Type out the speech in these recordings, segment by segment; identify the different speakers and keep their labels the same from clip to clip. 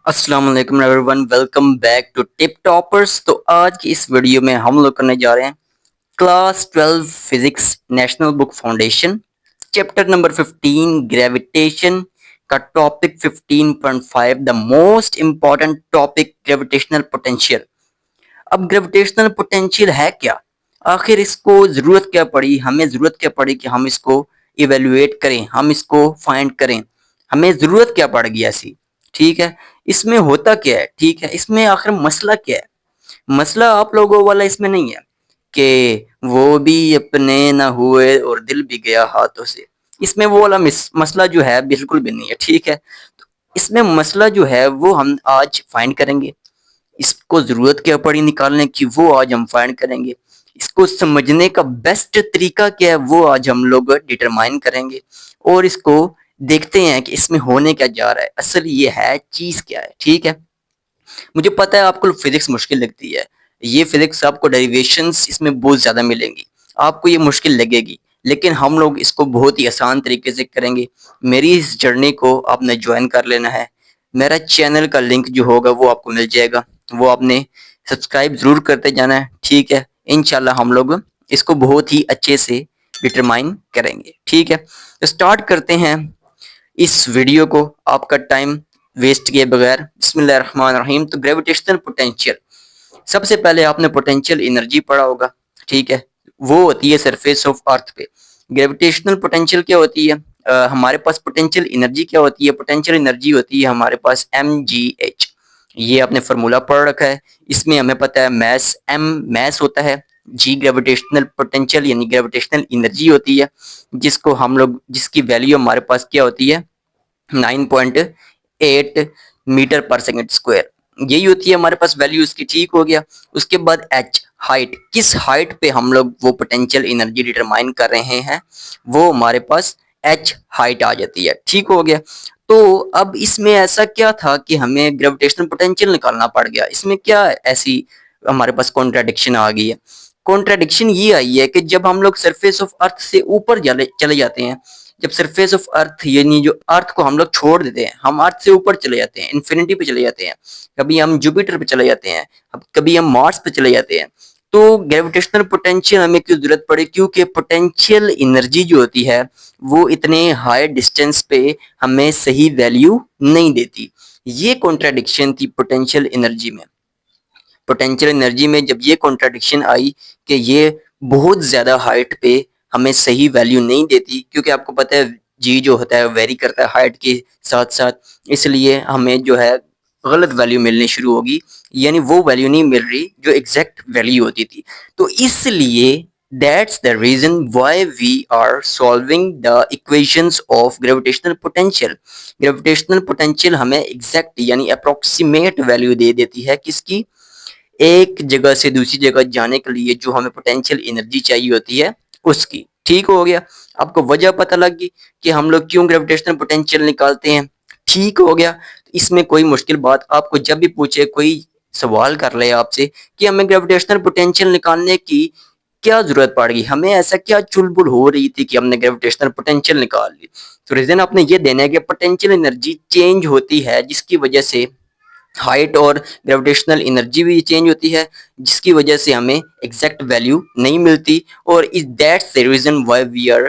Speaker 1: अस्सलाम वालेकुम everyone, welcome back to Tip Toppers. तो आज की इस वीडियो में हम लोग करने जा रहे हैं class 12 physics national book foundation chapter number 15 gravitation का topic 15.5 the most important topic gravitational potential. अब ग्रेविटेशनल पोटेंशियल है क्या, आखिर इसको जरूरत क्या पड़ी, हमें जरूरत क्या पड़ी कि हम इसको इवेल्युएट करें, हम इसको फाइंड करें, हमें जरूरत क्या पड़ गई ऐसी। ठीक है, इसमें होता क्या है, ठीक है, इसमें आखिर मसला क्या है। मसला आप लोगों वाला इसमें नहीं है कि वो भी अपने ना हुए और दिल भी गया हाथों से। इसमें वो वाला मसला जो है बिल्कुल भी नहीं है। ठीक है, तो इसमें मसला जो है वो हम आज फाइंड करेंगे। इसको जरूरत क्या पड़ी निकालने की वो आज हम फाइंड करेंगे। इसको समझने का बेस्ट तरीका क्या है वो आज हम लोग डिटरमाइन करेंगे और इसको देखते हैं कि इसमें होने क्या जा रहा है, असल ये है चीज क्या है। ठीक है, मुझे पता है आपको फिजिक्स मुश्किल लगती है, ये फिजिक्स आपको डेरिवेशंस इसमें बहुत ज्यादा मिलेंगी, आपको ये मुश्किल लगेगी, लेकिन हम लोग इसको बहुत ही आसान तरीके से करेंगे। मेरी इस जर्नी को आपने ज्वाइन कर लेना है। मेरा चैनल का लिंक जो होगा वो आपको मिल जाएगा, वो आपने सब्सक्राइब जरूर करते जाना है। ठीक है, इंशाल्लाह हम लोग इसको बहुत ही अच्छे से डिटरमाइन करेंगे। ठीक है, तो स्टार्ट करते हैं इस वीडियो को आपका टाइम वेस्ट किए बगैर। बिस्मिल्लाहिर्रहमानिर्रहीम। तो ग्रेविटेशनल पोटेंशियल, सबसे पहले आपने पोटेंशियल एनर्जी पढ़ा होगा। ठीक है, वो होती है सरफेस ऑफ अर्थ पे। ग्रेविटेशनल पोटेंशियल क्या होती है, हमारे पास पोटेंशियल एनर्जी क्या होती है, पोटेंशियल एनर्जी होती है हमारे पास mgh। ये आपने फार्मूला पढ़ रखा है, इसमें हमें पता है मैस, m मैस होता है, जी ग्रेविटेशनल पोटेंशियल यानी ग्रेविटेशनल एनर्जी होती है, जिसको हम लोग, जिसकी वैल्यू हमारे पास क्या होती है 9.8 मीटर पर सेकंड स्क्वायर, यही होती है हमारे पास वैल्यू इसकी। ठीक हो गया। उसके बाद एच, हाइट, किस हाइट पे हम लोग वो पोटेंशियल एनर्जी डिटरमाइन कर रहे हैं, वो हमारे पास एच हाइट आ जाती है। ठीक हो गया। तो अब इसमें ऐसा क्या था कि हमें ग्रेविटेशनल पोटेंशियल निकालना पड़ गया, इसमें क्या ऐसी हमारे पास कॉन्ट्राडिक्शन आ गई है। कॉन्ट्राडिक्शन ये आई है कि जब हम लोग सरफेस ऑफ अर्थ से ऊपर चले जाते हैं, जब सरफेस ऑफ अर्थ यानी जो अर्थ को हम लोग छोड़ देते हैं, हम अर्थ से ऊपर चले जाते हैं, इन्फिनिटी पे चले जाते हैं, कभी हम जुपिटर पे चले जाते हैं, कभी हम मार्स पे चले जाते हैं, तो ग्रेविटेशनल पोटेंशियल हमें क्यों जरूरत पड़े, क्योंकि पोटेंशियल एनर्जी जो होती है वो इतने हाई डिस्टेंस पे हमें सही वैल्यू नहीं देती। ये कॉन्ट्राडिक्शन थी पोटेंशियल एनर्जी में। पोटेंशियल एनर्जी में जब ये कॉन्ट्राडिक्शन आई कि ये बहुत ज्यादा हाइट पे हमें सही वैल्यू नहीं देती, क्योंकि आपको पता है जी जो होता है वेरी करता है हाइट के साथ साथ, इसलिए हमें जो है गलत वैल्यू मिलनी शुरू होगी, यानी वो वैल्यू नहीं मिल रही जो एग्जैक्ट वैल्यू होती थी। तो इसलिए that's the reason why we are solving the equations of gravitational potential. Gravitational potential हमें एग्जैक्ट यानी अप्रोक्सीमेट वैल्यू दे देती है किसकी, एक जगह से दूसरी जगह जाने के लिए जो हमें पोटेंशियल एनर्जी चाहिए होती है उसकी। ठीक हो गया, आपको वजह पता लग गई कि हम लोग क्यों ग्रेविटेशनल पोटेंशियल निकालते हैं। ठीक हो गया, इसमें कोई मुश्किल बात आपको जब भी पूछे, कोई सवाल कर ले आपसे कि हमें ग्रेविटेशनल पोटेंशियल निकालने की क्या जरूरत पड़ गई, हमें ऐसा क्या चुलबुल हो रही थी कि हमने ग्रेविटेशनल पोटेंशियल निकाल ली, तो रीजन आपने ये देना है कि पोटेंशियल एनर्जी चेंज होती है, जिसकी वजह से हाइट और ग्रेविटेशनल एनर्जी भी चेंज होती है, जिसकी वजह से हमें एग्जैक्ट वैल्यू नहीं मिलती। और is that's the reason why we are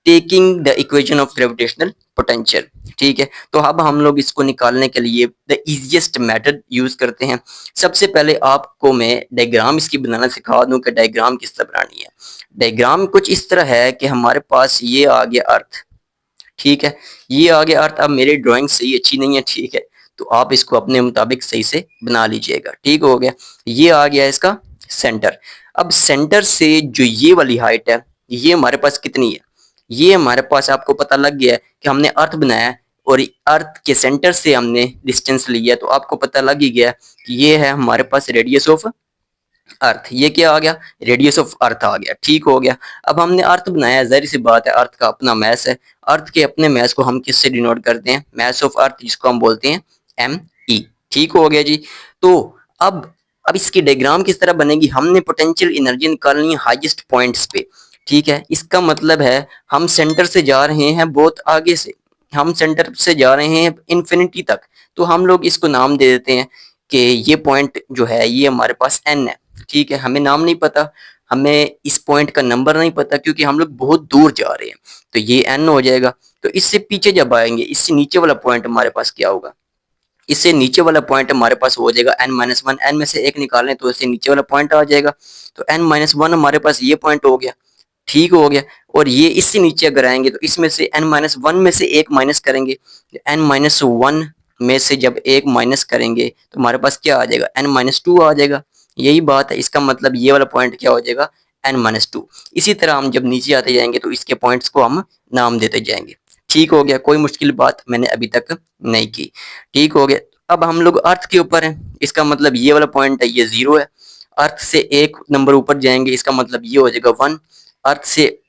Speaker 1: taking the equation of gravitational potential. ठीक है, तो अब हम लोग इसको निकालने के लिए द इजीएस्ट मेथड यूज करते हैं। सबसे पहले आपको मैं डायग्राम इसकी बनाना सिखा दूं कि डायग्राम किस तरह बनानी है। डायग्राम कुछ इस तरह है कि हमारे पास ये आ गया अर्थ। ठीक है, ये आ गया अर्थ। अब मेरी ड्राइंग सही अच्छी नहीं है, ठीक है, तो आप इसको अपने मुताबिक सही से बना लीजिएगा। ठीक हो गया, ये आ गया इसका सेंटर। अब सेंटर से जो ये वाली हाइट है ये हमारे पास कितनी है, ये हमारे पास आपको पता लग गया है कि हमने अर्थ बनाया है और अर्थ के सेंटर से हमने डिस्टेंस लिया है, तो आपको पता लग ही गया कि ये है हमारे पास रेडियस ऑफ अर्थ। ये क्या आ गया, रेडियस ऑफ अर्थ आ गया। ठीक हो गया, अब हमने अर्थ बनाया, जाहिर सी बात है अर्थ का अपना मैस है, अर्थ के अपने मैस को हम किससे डिनोट करते हैं, मैस ऑफ अर्थ, जिसको हम बोलते हैं एम ई। ठीक हो गया जी। तो अब इसकी डायग्राम किस तरह बनेगी, हमने पोटेंशियल एनर्जी निकालनी है हाईएस्ट पॉइंट्स पे। ठीक है, इसका मतलब है हम सेंटर से जा रहे हैं बहुत आगे से, हम सेंटर से जा रहे हैं इन्फिनिटी तक, तो हम लोग इसको नाम दे देते हैं कि ये पॉइंट जो है ये हमारे पास n है। ठीक है, हमें नाम नहीं पता, हमें इस पॉइंट का नंबर नहीं पता, क्योंकि हम लोग बहुत दूर जा रहे हैं, तो ये n हो जाएगा। तो इससे पीछे जब आएंगे, इससे नीचे वाला पॉइंट हमारे पास क्या होगा, इससे नीचे वाला पॉइंट हमारे पास हो जाएगा n-1, n में से एक निकालें तो इससे नीचे वाला पॉइंट आ जाएगा, तो n-1 हमारे पास ये पॉइंट हो गया। ठीक हो गया। और ये इससे नीचे अगर आएंगे तो इसमें से n-1 में से एक माइनस करेंगे, n-1 में से जब एक माइनस करेंगे तो हमारे पास क्या आ जाएगा, n-2 आ जाएगा। यही बात है, इसका मतलब ये वाला पॉइंट क्या हो जाएगा, n-2। इसी तरह हम जब नीचे आते जाएंगे तो इसके पॉइंट्स को हम नाम देते जाएंगे। ठीक हो गया, कोई मुश्किल बात मैंने अभी तक नहीं की। ठीक हो गया। अब हम लोग अर्थ के ऊपर हैं, इसका मतलब ये वाला पॉइंट है ये 0 है। अर्थ से एक नंबर ऊपर जाएंगे, इसका मतलब ये हो जाएगा 1। अर्थ से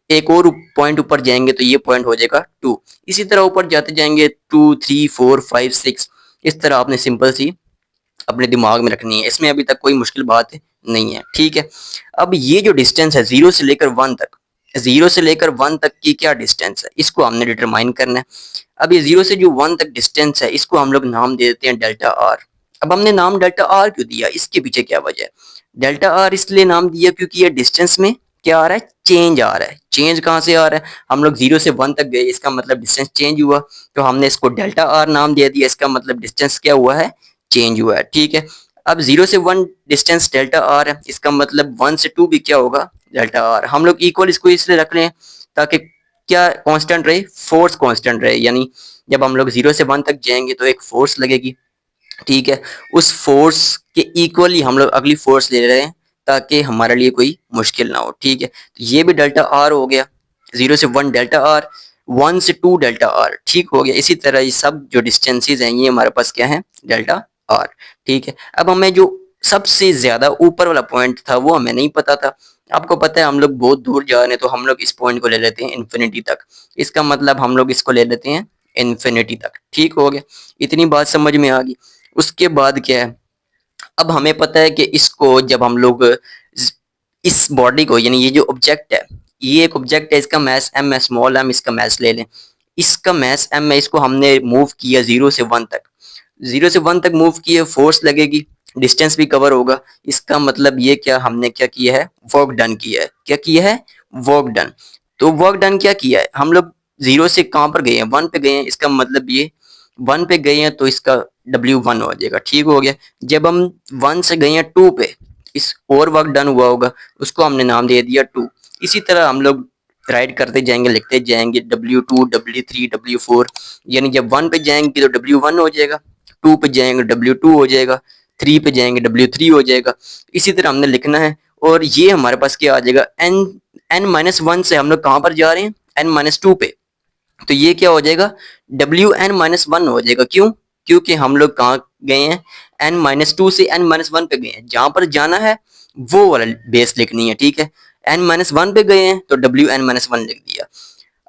Speaker 1: एक और पॉइंट ऊपर जाएंगे तो ये पॉइंट हो जाएगा 2। इसी तरह ऊपर जाते जाएंगे 2, 3, 4, 5, 6। इस तरह आपने सिंपल सी अपने दिमाग में रखनी है, इसमें अभी तक कोई मुश्किल बात नहीं है। ठीक है। अब ये जो डिस्टेंस है 0 से लेकर 1 तक, 0 से लेकर 1 तक की क्या डिस्टेंस है, इसको हमने डिटरमाइन करना है। अब ये 0 से जो 1 तक डिस्टेंस है, इसको हम लोग नाम दे देते हैं डेल्टा आर। अब हमने नाम डेल्टा आर क्यों दिया, इसके पीछे क्या वजह है। डेल्टा आर इसलिए नाम दिया क्योंकि ये डिस्टेंस में क्या आ रहा है, चेंज आ रहा है। चेंज कहाँ से आ रहा है, हम लोग 0 से 1 तक गए, इसका मतलब डिस्टेंस चेंज हुआ, तो हमने इसको डेल्टा आर नाम दे दिया, इसका मतलब डिस्टेंस क्या हुआ है, चेंज हुआ है। ठीक है। अब 0 से 1 डिस्टेंस डेल्टा आर है, इसका मतलब 1 से 2 भी क्या होगा, डेल्टा आर। हम लोग इक्वल इसको इसलिए रख रहे हैं ताकि क्या कांस्टेंट रहे, फोर्स कांस्टेंट रहे, यानी जब हम लोग 0 से 1 तक जाएंगे तो एक फोर्स लगेगी। ठीक है, उस फोर्स के इक्वली हम लोग अगली फोर्स ले रहे हैं ताकि हमारे लिए कोई मुश्किल ना हो। ठीक है, तो ये भी डेल्टा आर हो गया, 0 से 1 डेल्टा आर, 1 से 2 डेल्टा आर। ठीक हो गया। इसी तरह ये सब जो डिस्टेंसेस हैं ये हमारे पास क्या है, डेल्टा आर। ठीक है। अब हमें जो सबसे ज्यादा ऊपर वाला पॉइंट था वो हमें नहीं पता था। आपको पता है हम लोग बहुत दूर जा रहे हैं, तो हम लोग इस पॉइंट को ले लेते हैं इन्फिनिटी तक, इसका मतलब हम लोग इसको ले लेते हैं इन्फिनिटी तक। ठीक हो गया, इतनी बात समझ में आ गई। उसके बाद क्या है, अब हमें पता है कि इसको जब हम लोग इस बॉडी को, यानी ये जो ऑब्जेक्ट है, ये एक ऑब्जेक्ट है, इसका मैस m है, स्मॉल m, इसका मैस ले लें, इसका मैस m है, इसको हमने मूव किया 0 से 1 तक, 0 से 1 तक मूव किए, फोर्स लगेगी, डिस्टेंस भी कवर होगा। इसका मतलब ये क्या, हमने क्या किया है, वर्क डन किया है। क्या किया है, वर्क डन। तो वर्क डन क्या किया है, हम लोग 0 से कहां पर गए हैं, 1 पे गए हैं, इसका मतलब ये 1 पे गए हैं तो इसका W1 हो जाएगा। ठीक हो गया। जब हम 1 से गए हैं 2 पे, इस और वर्क डन हुआ होगा, उसको हमने नाम दे दिया 2। इसी तरह हम लोग राइट करते जाएंगे, लिखते जाएंगे W2, W3, W4, यानी जब 1 पे जाएंगे तो W1 हो जाएगा, 2 पे जाएंगे W2 हो जाएगा, 3 पे जाएंगे W3 हो जाएगा। इसी तरह हमने लिखना है। और ये हमारे पास क्या आ जाएगा, n-1 से हम लोग कहां पर जा रहे हैं, n-2 पे, तो ये क्या हो जाएगा, Wn-1 हो जाएगा। क्यों, क्योंकि हम लोग कहाँ गए हैं, n-2 से n-1 पे गए हैं, जहां पर जाना है वो वाला बेस लिखनी है। ठीक है, n-1 पे गए हैं तो Wn-1 लिख दिया।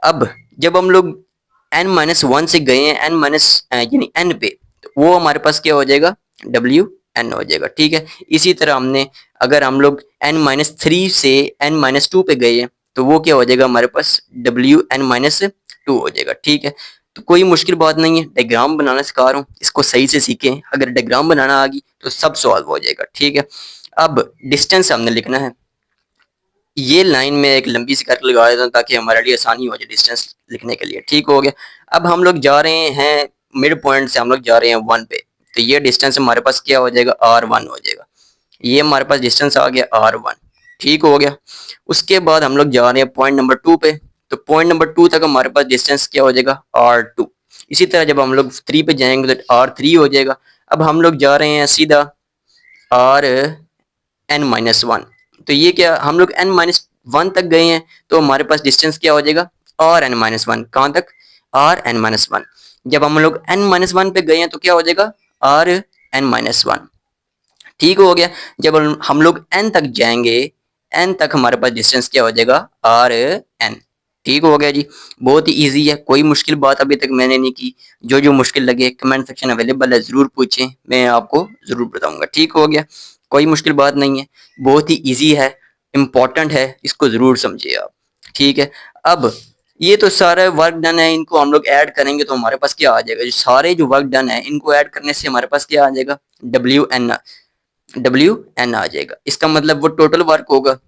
Speaker 1: अब जब हम लोग n-1 से गए हैं यानी n पे, तो वो हमारे पास क्या हो जाएगा, Wn हो जाएगा। ठीक है। इसी तरह हमने, अगर हम लोग n-3 से n-2 पे गए हैं तो वो क्या हो जाएगा, हमारे पास Wn-2 हो जाएगा। ठीक है, तो कोई मुश्किल बात नहीं है, डायग्राम बनाना सिखा रहा हूँ, इसको सही से सीखें। अगर डायग्राम बनाना आ गई तो सब सॉल्व हो जाएगा। ठीक है। अब डिस्टेंस हमने लिखना है, ये लाइन में एक लंबी सी कर्व लगा देता हूँ ताकि हमारे लिए आसानी हो जाए डिस्टेंस लिखने के लिए। ठीक हो गया। अब हम लोग जा रहे हैं मिड पॉइंट से, हम लोग जा रहे हैं 1 पे, तो ये डिस्टेंस हमारे पास क्या हो जाएगा, R1 हो जाएगा। ये हमारे पास डिस्टेंस आ गया R1। ठीक हो गया। उसके बाद हम लोग जा रहे हैं पॉइंट नंबर 2 पे, तो पॉइंट नंबर 2 तक हमारे पास डिस्टेंस क्या हो जाएगा, R2। इसी तरह जब हम लोग 3 पे जाएंगे तो R3 हो जाएगा। अब हम लोग जा रहे हैं सीधा Rn-1, तो ये क्या, हम लोग n-1 तक गए हैं तो हमारे पास डिस्टेंस क्या हो जाएगा, Rn-1। कहाँ तक, Rn-1। जब हम लोग n-1 पे गए हैं तो क्या हो जाएगा, Rn-1। ठीक हो गया। जब हम लोग n तक जाएंगे, n तक हमारे पास डिस्टेंस क्या हो जाएगा, Rn। ठीक हो गया जी, बहुत ही इजी है, कोई मुश्किल बात अभी तक मैंने नहीं की। जो जो मुश्किल लगे कमेंट सेक्शन अवेलेबल है, जरूर पूछें, मैं आपको जरूर बताऊंगा। ठीक हो गया, कोई मुश्किल बात नहीं है, बहुत ही इजी है, इम्पोर्टेंट है, इसको जरूर समझिए आप। ठीक है। अब ये तो सारा वर्क डन है, इनको हम लोग ऐड करेंगे तो हमारे पास क्या आ जाएगा, जो सारे जो वर्क डन है इनको ऐड करने से हमारे पास क्या आ जाएगा, डब्ल्यू एन आ जाएगा। इसका मतलब वो टोटल वर्क होगा,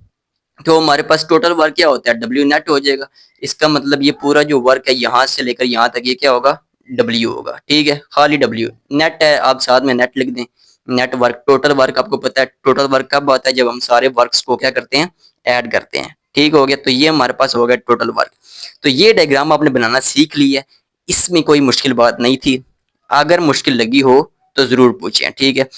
Speaker 1: तो हमारे पास टोटल वर्क क्या होता है, डब्ल्यू नेट हो जाएगा। इसका मतलब ये पूरा जो वर्क है यहाँ से लेकर यहाँ तक ये क्या होगा, डब्ल्यू होगा। ठीक है, खाली डब्ल्यू, नेट है आप साथ में नेट लिख दें। नेट वर्क, टोटल वर्क आपको पता है टोटल वर्क कब आता है, जब हम सारे वर्क्स को क्या करते हैं, ऐड करते हैं। ठीक हो गया, तो ये हमारे पास हो गया टोटल वर्क। तो ये डायग्राम आपने बनाना सीख लिया, इसमें कोई मुश्किल बात नहीं थी। अगर मुश्किल लगी हो तो जरूर पूछें। ठीक है,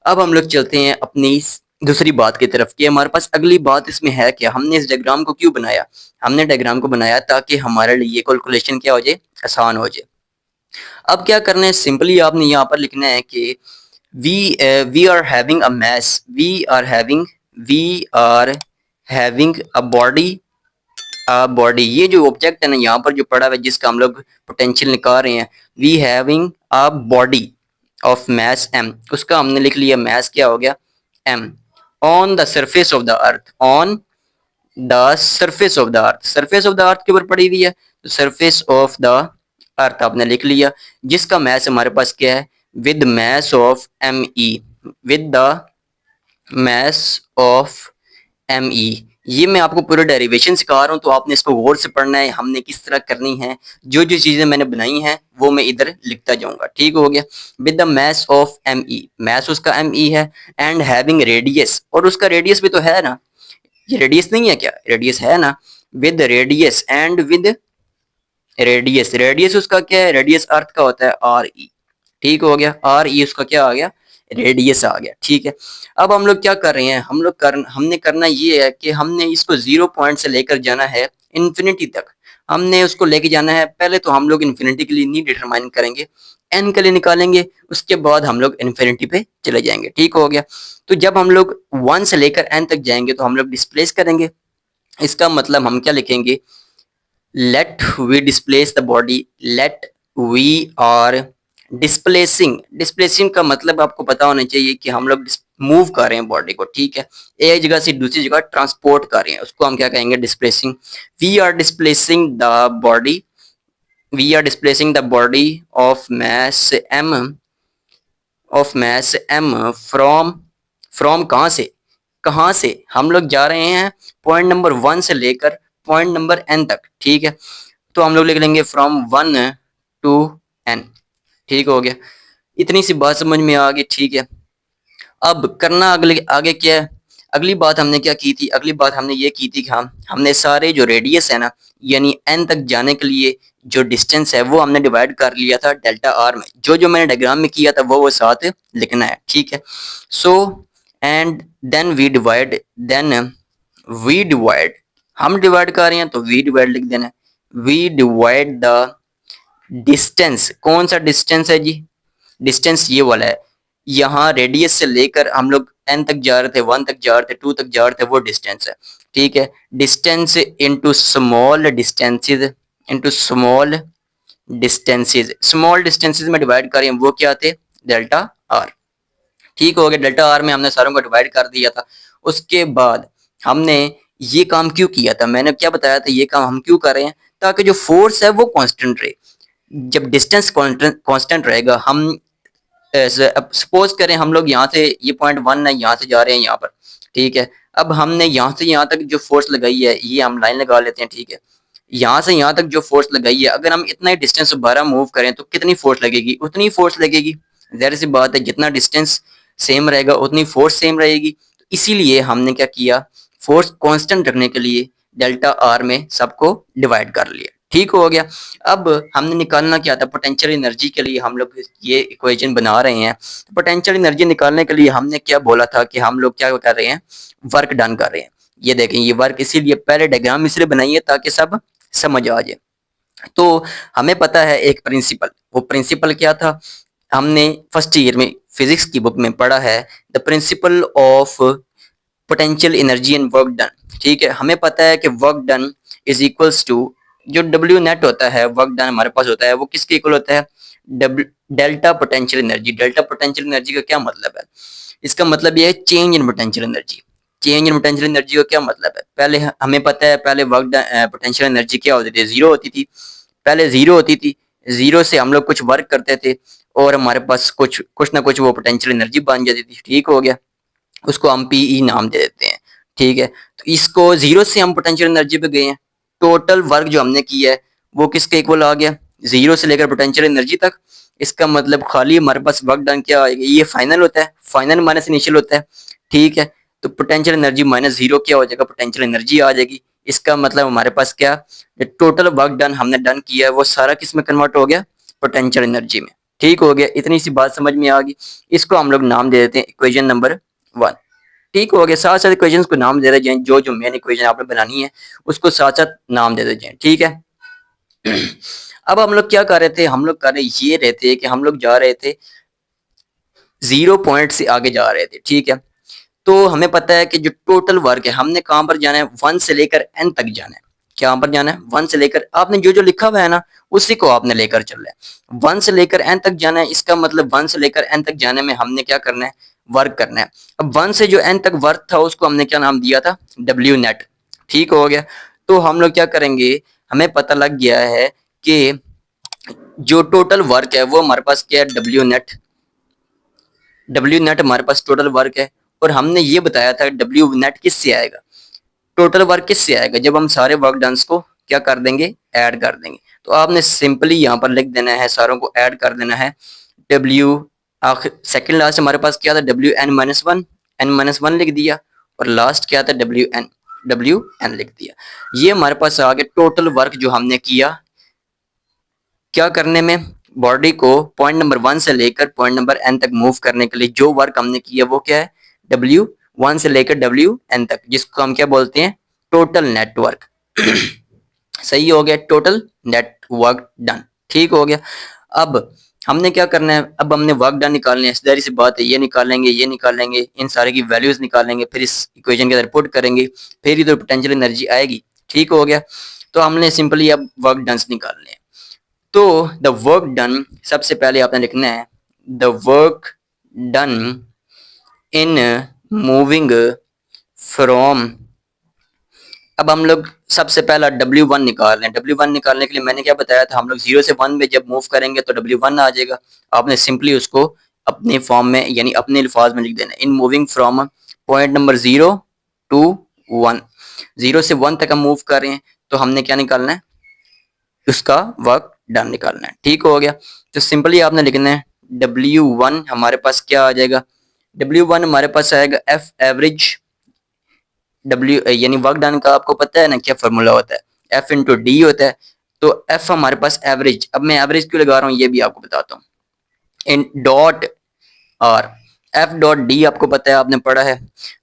Speaker 1: अब हम लोग चलते हैं अपनी दूसरी बात की तरफ कि हमारे पास अगली बात इसमें है क्या, हमने इस डायग्राम को क्यों बनाया। हमने डायग्राम को बनाया ताकि हमारे लिए कैलकुलेशन क्या हो जाए, आसान हो जाए। अब क्या करना है, सिंपली आपने यहाँ पर लिखना है कि we are having a mass, we are having a body. ये जो ऑब्जेक्ट है ना यहाँ पर जो पड़ा हुआ है जिसका हम लोग पोटेंशियल निकाल रहे हैं, we having a body of mass M, उसका हमने लिख लिया मैस क्या हो गया, M, on the surface of the earth, on the surface of the earth, surface of the earth के ऊपर पड़ी हुई है, तो सरफेस ऑफ द अर्थ आपने लिख लिया, जिसका मैस हमारे पास क्या है, with mass of M E, with the mass of M E. ये मैं आपको पूरा डेरिवेशन सिखा रहा हूँ, तो आपने इसको गौर से पढ़ना है, हमने किस तरह करनी है। जो जो चीजें मैंने बनाई हैं वो मैं इधर लिखता जाऊंगा। ठीक हो गया, with the mass of M E, mass उसका एम ई है, एंड हैविंग रेडियस, और उसका रेडियस भी तो है ना, ये रेडियस नहीं है क्या, रेडियस है ना, with radius, and with radius, radius उसका क्या है, रेडियस अर्थ का होता है आर ई। ठीक हो गया, आर ई उसका क्या आ गया, रेडियस आ गया। ठीक है, अब हम लोग क्या कर रहे हैं, हमने करना ये है कि हमने इसको 0 पॉइंट से लेकर जाना है इन्फिनिटी तक। हमने उसको लेके जाना है, पहले तो हम लोग इन्फिनिटी के लिए नहीं डिटरमाइन करेंगे, एन के लिए निकालेंगे, उसके बाद हम लोग इन्फिनिटी पे चले जाएंगे। ठीक हो गया, तो जब हम लोग 1 से लेकर एन तक जाएंगे तो हम लोग डिस्प्लेस करेंगे। इसका मतलब हम क्या लिखेंगे, let we displace the body, let we are displacing का मतलब आपको पता होना चाहिए कि हम लोग मूव कर रहे हैं बॉडी को। ठीक है, एक जगह से दूसरी जगह ट्रांसपोर्ट कर रहे हैं, उसको हम क्या कहेंगे, displacing. We are displacing the body, we are displacing the body of mass M, of mass M from, from कहाँ से हम लोग जा रहे हैं, पॉइंट नंबर 1 से लेकर पॉइंट नंबर एन तक। ठीक है, तो हम लोग लिख लेंगे फ्रॉम 1 टू एन। ठीक हो गया, इतनी सी बात समझ में आ गई। ठीक है, अब करना अगले आगे क्या है, अगली बात हमने क्या की थी, अगली बात हमने ये की थी कि हमने सारे जो रेडियस है ना, यानी एन तक जाने के लिए जो डिस्टेंस है वो हमने डिवाइड कर लिया था डेल्टा आर में। जो जो मैंने डायग्राम में किया था वो साथ लिखना है। ठीक है, so and then we divide, हम डिवाइड कर रहे हैं तो वी डिवाइड लिख देना है, वी डिवाइड द डिस्टेंस। कौन सा डिस्टेंस है जी, डिस्टेंस ये वाला है, यहाँ रेडियस से लेकर हम लोग एन तक जा रहे थे, 1 तक जा रहे थे, 2 तक जा रहे थे, वो डिस्टेंस है। ठीक है, distance into small distances, into small distances में डिवाइड करें, वो क्या थे, डेल्टा आर। ठीक हो गया, डेल्टा आर में हमने सारों को डिवाइड कर दिया था। उसके बाद हमने ये काम क्यों किया था, मैंने क्या बताया था, ये काम हम क्यों कर रहे हैं, ताकि जो फोर्स है वो कांस्टेंट रहे। जब डिस्टेंस कांस्टेंट रहेगा, हम सपोज करें हम लोग यहाँ से, ये पॉइंट 1 है, यहाँ से जा रहे हैं यहाँ पर। ठीक है, अब हमने यहाँ से यहाँ तक जो फोर्स लगाई है, ये हम लाइन लगा लेते हैं। ठीक है, यहाँ से यहाँ तक जो फोर्स लगाई है, अगर हम इतना ही डिस्टेंस दोबारा मूव करें तो कितनी फोर्स लगेगी, उतनी फोर्स लगेगी। जाहिर सी बात है, जितना डिस्टेंस सेम रहेगा उतनी फोर्स सेम रहेगी। तो इसीलिए हमने क्या किया, फोर्स कांस्टेंट रखने के लिए डेल्टा आर में सबको डिवाइड कर लिया। ठीक हो गया, अब हमने निकालना क्या था, पोटेंशियल एनर्जी के लिए हम लोग ये इक्वेशन बना रहे हैं। पोटेंशियल एनर्जी निकालने के लिए हमने क्या बोला था कि हम लोग क्या कर रहे हैं, वर्क डन कर रहे हैं। ये देखें, ये वर्क इसीलिए पहले डायग्राम इसलिए बनाई है ताकि सब समझ आ जाए। तो हमें पता है एक प्रिंसिपल, वो प्रिंसिपल क्या था, हमने फर्स्ट ईयर में फिजिक्स की बुक में पढ़ा है, the principle of potential energy and work done. ठीक है, हमें पता है कि work done is equals to, जो डब्ल्यू नेट होता है, वर्क डन हमारे पास होता है, वो किसके इक्वल होता है, delta potential energy. Delta potential energy का क्या मतलब है, इसका मतलब ये है change in potential energy. Change in potential energy का क्या मतलब है? पहले हमें पता है पहले वर्क पोटेंशियल एनर्जी क्या होती थी, जीरो होती थी। पहले जीरो होती थी, जीरो से हम लोग कुछ वर्क करते थे और हमारे पास कुछ कुछ ना कुछ वो पोटेंशियल एनर्जी बन जाती थी। ठीक हो गया, उसको हम पीई नाम दे देते हैं। ठीक है, तो इसको जीरो से हम पोटेंशियल एनर्जी पे गए हैं। टोटल वर्क जो हमने किया है वो किसके इक्वल आ गया, जीरो से लेकर पोटेंशियल एनर्जी तक। इसका मतलब खाली हमारे पास वर्क डन क्या आएगा, ये फाइनल होता है, फाइनल माइनस इनिशियल होता है। ठीक है, तो पोटेंशियल एनर्जी माइनस जीरो क्या हो जाएगा, पोटेंशियल एनर्जी आ जाएगी। इसका मतलब हमारे पास क्या, टोटल वर्क डन हमने डन किया है वो सारा किस में कन्वर्ट हो गया, पोटेंशियल एनर्जी में। ठीक हो गया, इतनी सी बात समझ में आ गई। इसको हम लोग नाम दे देते हैं इक्वेशन नंबर 1। ठीक हो गया, साथ साथ इक्वेशंस को नाम दे दे जाए, जो जो मेन इक्वेशन आपने बनानी है उसको साथ साथ नाम दे दे जाए। ठीक है, अब हम लोग क्या कर रहे थे, हम लोग कर रहे ये रहते कि हम लोग जा रहे थे जीरो पॉइंट से आगे जा रहे थे। ठीक है, तो हमें पता है कि जो टोटल वर्क है हमने कहां पर जाना है, 1 से लेकर n तक जाना है। क्या पर जाना है, 1 से लेकर, आपने जो जो लिखा हुआ है ना उसी को आपने लेकर चलना है। 1 से लेकर n तक जाना है, इसका मतलब 1 से लेकर n तक जाने में हमने क्या करना है, वर्क करना है। अब 1 से जो n तक वर्क था उसको हमने क्या नाम दिया था, w नेट। ठीक हो गया, तो हम लोग क्या करेंगे, हमें पता लग गया है कि जो टोटल वर्क है वो हमारे पास क्या है, w नेट। w नेट हमारे पास टोटल वर्क है, और हमने ये बताया था w नेट किससे आएगा, टोटल वर्क किससे आएगा, जब हम सारे वर्क डन्स को क्या कर देंगे, ऐड कर देंगे। तो आपने सिंपली यहाँ पर लिख देना है, सारों को ऐड कर देना है। W आखिर सेकंड लास्ट हमारे पास क्या था, WN-1, n-1 लिख दिया, और लास्ट क्या था, WN लिख दिया। ये हमारे पास आ गया टोटल वर्क जो हमने किया क्या करने में, बॉडी को पॉइंट नंबर 1 से लेकर पॉइंट नंबर n तक मूव करने के लिए जो वर्क हमने किया वो क्या है, W1 से लेकर WN तक, जिसको हम क्या बोलते हैं, टोटल नेटवर्क। सही हो गया, टोटल नेटवर्क डन। ठीक हो गया, अब हमने क्या करना है, अब हमने वर्क डन निकालने हैं, सीधी सी बात है, ये निकालेंगे, इन सारे की वैल्यूज निकालेंगे, फिर इस इक्वेशन के अंदर पुट करेंगे, फिर इधर पोटेंशियल एनर्जी आएगी। ठीक हो गया, तो हमने सिंपली अब वर्क डन निकालने हैं। तो द वर्क डन सबसे पहले आपने लिखना है, the work done in moving from, अब हम लोग सबसे पहला W1 निकाल रहे हैं। W1 निकालने के लिए मैंने क्या बताया था, हम लोग 0 से 1 में जब मूव करेंगे तो W1 आ जाएगा। आपने सिंपली उसको अपने फॉर्म में यानी अपने अल्फाज में लिख देना, in moving from point number 0 to 1, 0 से 1 तक हम मूव कर रहे हैं, तो हमने क्या निकालना है, उसका वर्क डन निकालना है। ठीक हो गया, तो सिंपली आपने लिखना है W1 हमारे पास क्या आ जाएगा, W1 हमारे पास आएगा F एवरेज, W यानी वर्क डन का आपको पता है ना क्या फॉर्मूला होता है, F इंटू डी होता है। तो F हमारे पास एवरेज, अब मैं एवरेज क्यों लगा रहा हूँ ये भी आपको बताता हूँ, in dot are, F dot D आपको पता है, आपने पढ़ा है।